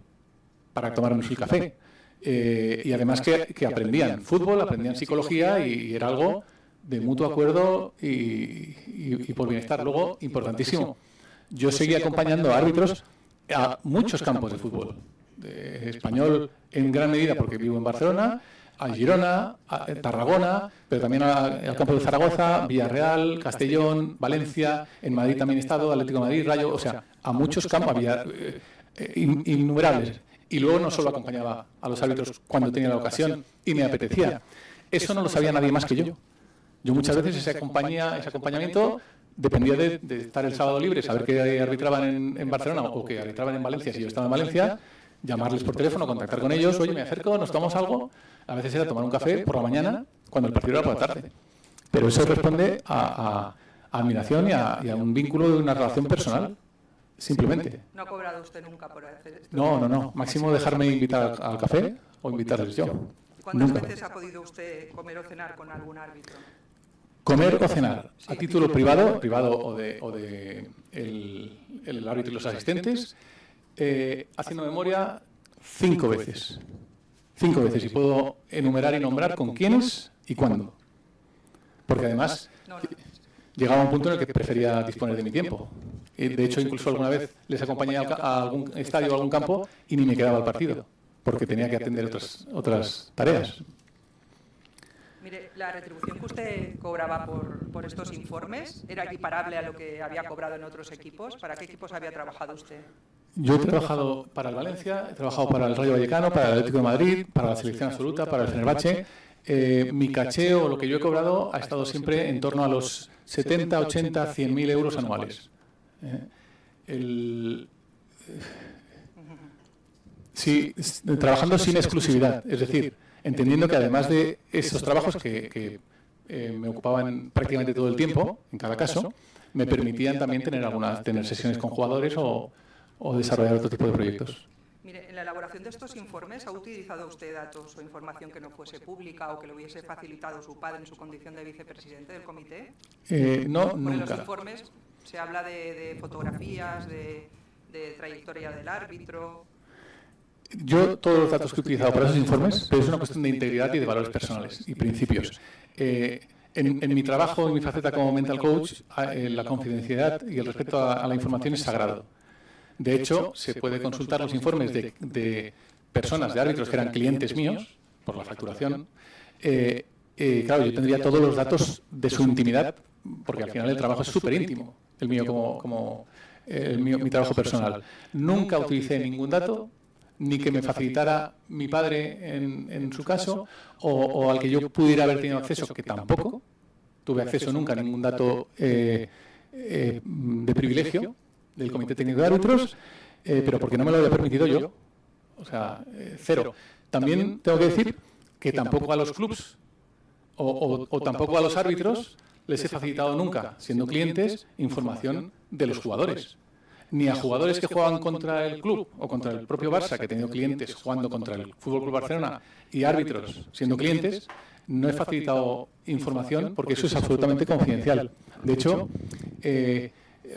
para tomarnos el café. Y además que aprendían fútbol, aprendían psicología y era algo de mutuo acuerdo y por bienestar. Luego, importantísimo, yo seguía acompañando a árbitros a muchos campos de fútbol. Español en gran medida porque vivo en Barcelona, a Girona, a Tarragona, pero también al campo de Zaragoza, Villarreal, Castellón, Valencia, en Madrid también he estado, Atlético de Madrid, Rayo, o sea, a muchos campos había innumerables. Y luego no solo acompañaba a los árbitros cuando tenía la ocasión y me apetecía. Eso no lo sabía nadie más que yo. Yo muchas veces ese acompañamiento dependía de estar el sábado libre, saber que arbitraban en Barcelona o que arbitraban en Valencia, si yo estaba en Valencia, llamarles por teléfono, contactar con ellos, oye, me acerco, nos tomamos algo. A veces era tomar un café por la mañana, cuando el partido era por la tarde. Pero eso responde a admiración y a un vínculo de una relación personal, simplemente. ¿No ha cobrado usted nunca por hacer esto? No. Máximo dejarme invitar al café o invitarles yo. ¿Cuántas veces ha podido usted comer o cenar con algún árbitro? Comer o cenar a título privado o de el árbitro y los asistentes, haciendo memoria 5 veces. 5 veces. Y puedo enumerar y nombrar con quiénes y cuándo. Porque además llegaba a un punto en el que prefería disponer de mi tiempo. De hecho, incluso alguna vez les acompañé a algún estadio o algún campo y ni me quedaba al partido, porque tenía que atender otras tareas. Mire, la retribución que usted cobraba por estos informes era equiparable a lo que había cobrado en otros equipos. ¿Para qué equipos había trabajado usted? Yo he trabajado para el Valencia, he trabajado para el Rayo Vallecano, para el Atlético de Madrid, para la selección absoluta, para el Fenerbahce. Mi caché o lo que yo he cobrado ha estado siempre en torno a los 70, 80, 100.000 euros anuales. Sí, trabajando sin exclusividad, es decir, entendiendo que además de esos trabajos que me ocupaban prácticamente todo el tiempo, en cada caso, me permitían también tener sesiones con jugadores o desarrollar otro tipo de proyectos. Mire, en la elaboración de estos informes, ¿ha utilizado usted datos o información que no fuese pública o que le hubiese facilitado su padre en su condición de vicepresidente del comité? No, En nunca. los informes se habla de fotografías, de trayectoria del árbitro. Yo todos los datos que he utilizado para esos informes, pero es una cuestión de integridad y de valores personales y principios. En mi trabajo, en mi faceta como mental coach, la confidencialidad y el respeto a la información es sagrado. De hecho, se puede consultar los informes de personas, de árbitros que eran clientes míos, por la facturación. Claro, yo tendría todos los datos de su intimidad, porque al final el trabajo es súper íntimo, el mío mi trabajo personal. Nunca utilicé ningún dato, ni que me facilitara mi padre en su caso, o al que yo pudiera haber tenido acceso, que tampoco tuve acceso nunca a ningún dato de privilegio del Comité Técnico de Árbitros, pero porque no me lo había permitido yo. O sea, cero. También tengo que decir que tampoco a los clubs o tampoco a los árbitros les he facilitado nunca, siendo clientes, información de los jugadores. Ni a jugadores que juegan contra el club o contra el propio Barça, que he tenido clientes jugando contra el FC Barcelona, y árbitros siendo clientes, no he facilitado información porque eso es absolutamente confidencial. De hecho,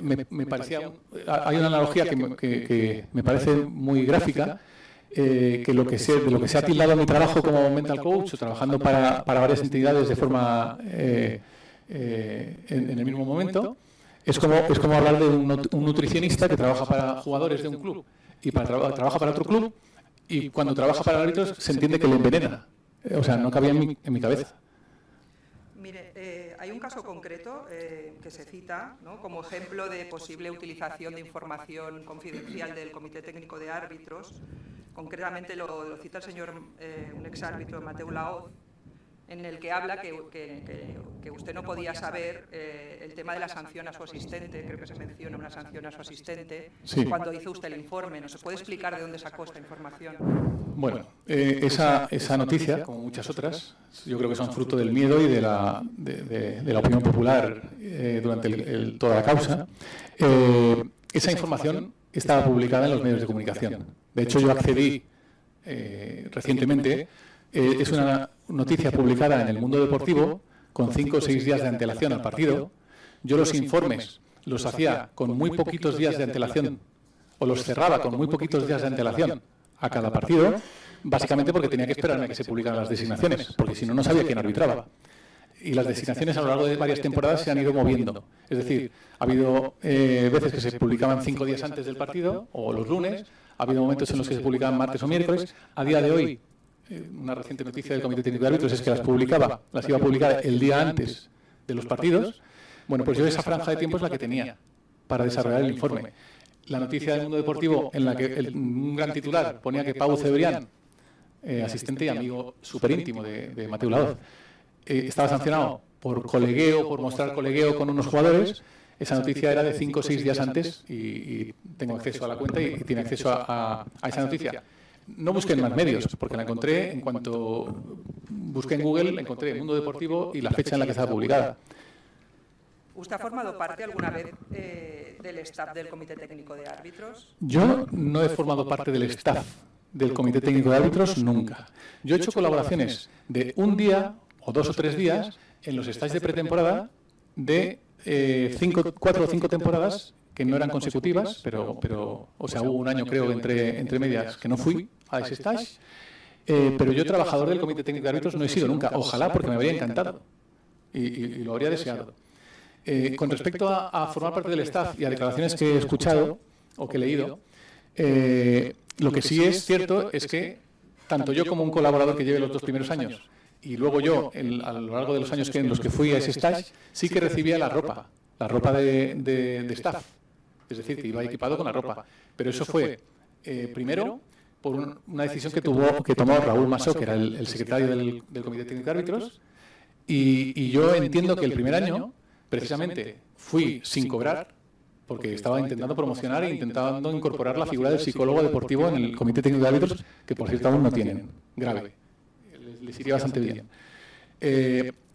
me parecía, hay una analogía que me parece muy gráfica, que de lo que se ha tildado mi trabajo como mental coach o trabajando para varias entidades de forma en el mismo momento, es como hablar de un nutricionista que trabaja para jugadores de un club y trabaja para otro club, y cuando trabaja para árbitros se entiende que le envenena. O sea, no cabía en mi cabeza. Mire, hay un caso concreto que se cita, ¿no?, como ejemplo de posible utilización de información confidencial del Comité Técnico de Árbitros. Concretamente lo cita el señor, un exárbitro, Mateu Laoz, en el que habla que usted no podía saber el tema de la sanción a su asistente. Creo que se menciona una sanción a su asistente, sí, cuando hizo usted el informe. ¿Nos puede explicar de dónde sacó esta información? Bueno, esa noticia, como muchas otras, yo creo que son fruto del miedo y de la opinión popular durante toda la causa. Esa información estaba publicada en los medios de comunicación. De hecho, yo accedí recientemente. Es una noticia publicada en El Mundo Deportivo con 5 o 6 días de antelación al partido. Yo los informes los hacía con muy poquitos días de antelación, o los cerraba con muy poquitos días de antelación a cada partido, básicamente porque tenía que esperar a que se publicaran las designaciones, porque si no, no sabía quién arbitraba. Y las designaciones a lo largo de varias temporadas se han ido moviendo. Es decir, ha habido veces que se publicaban 5 días antes del partido, o los lunes, ha habido momentos en los que se publicaban martes o miércoles. A día de hoy, una reciente noticia del Comité Técnico de Árbitros es que las iba a publicar el día antes de los partidos. Bueno, pues yo esa franja de tiempo es la que tenía para desarrollar el informe. La noticia del Mundo Deportivo, en la que un gran titular ponía que Pau Cebrián, asistente y amigo súper íntimo de Mateu Laoz, estaba sancionado por colegueo, por mostrar colegueo con unos jugadores. Esa noticia era de 5 o 6 días antes y tengo acceso a la cuenta y tiene acceso a esa noticia. No busqué en más medios, porque la encontré en cuanto busqué en Google, encontré el Mundo Deportivo y la fecha en la que estaba publicada. ¿Usted ha formado parte alguna vez del staff del Comité Técnico de Árbitros? Yo no he formado parte del staff del Comité Técnico de Árbitros nunca. Yo he hecho colaboraciones de un día o 2 o 3 días en los stages de pretemporada de 4 o 5 temporadas que no eran consecutivas, pero o sea, hubo un año, creo, entre medias que no fui a ese stage. Pero yo, trabajador del Comité Técnico de Árbitros, no he sido nunca. Ojalá, porque me habría encantado y lo habría deseado. Con respecto a formar parte del staff y a declaraciones que he escuchado o que he leído, lo que sí es cierto es que tanto yo como un colaborador que lleve los 2 primeros años y luego yo, a lo largo de los años en los que fui a ese stage, sí que recibía la ropa de staff. Es decir, que iba equipado con la ropa. Pero eso fue, primero, por una decisión que tomó Raúl Masó, que era el secretario del Comité Técnico de Árbitros, y yo entiendo que el primer año, precisamente, fui sin cobrar, porque estaba intentando promocionar e intentando incorporar la figura del psicólogo deportivo en el Comité Técnico de Árbitros, que por cierto aún no tienen, grave. Les iría bastante bien.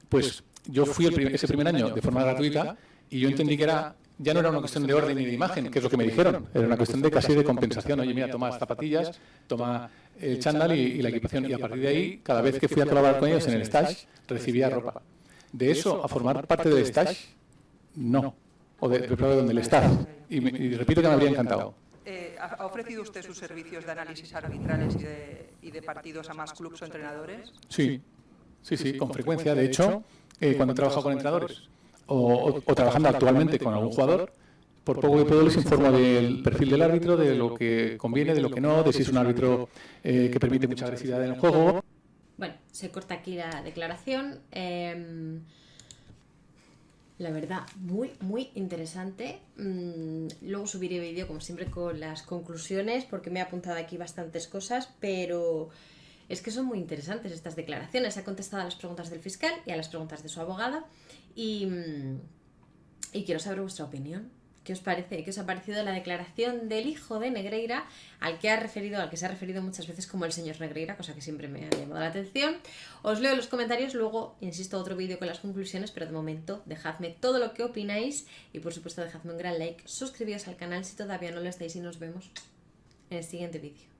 Pues yo fui ese primer año de forma gratuita y yo entendí que ya no era una cuestión de orden ni de imagen, que es lo que me dijeron, era una cuestión de casi de compensación. Oye, mira, toma las zapatillas, toma el chándal y la equipación. Y a partir de ahí, cada vez que fui a colaborar con ellos en el stage, recibía ropa. De eso a formar parte del stage, no. O de donde el staff. Y repito que me habría encantado. ¿Ha ofrecido usted sus servicios de análisis arbitrales y de partidos a más clubes o entrenadores? Sí, con frecuencia. De hecho, cuando he trabajado con entrenadores o trabajando actualmente con algún jugador, por poco que puedo les informo del perfil del árbitro, de lo que conviene, de lo que no, de si es un árbitro que permite mucha agresividad en el juego. Bueno, se corta aquí la declaración. La verdad, muy, muy interesante. Luego subiré vídeo, como siempre, con las conclusiones, porque me he apuntado aquí bastantes cosas, pero es que son muy interesantes estas declaraciones. Ha contestado a las preguntas del fiscal y a las preguntas de su abogada, y quiero saber vuestra opinión. ¿Qué os parece? ¿Qué os ha parecido la declaración del hijo de Negreira, al que se ha referido muchas veces como el señor Negreira, cosa que siempre me ha llamado la atención? Os leo los comentarios, luego, insisto, otro vídeo con las conclusiones, pero de momento dejadme todo lo que opináis y, por supuesto, dejadme un gran like, suscribíos al canal si todavía no lo estáis y nos vemos en el siguiente vídeo.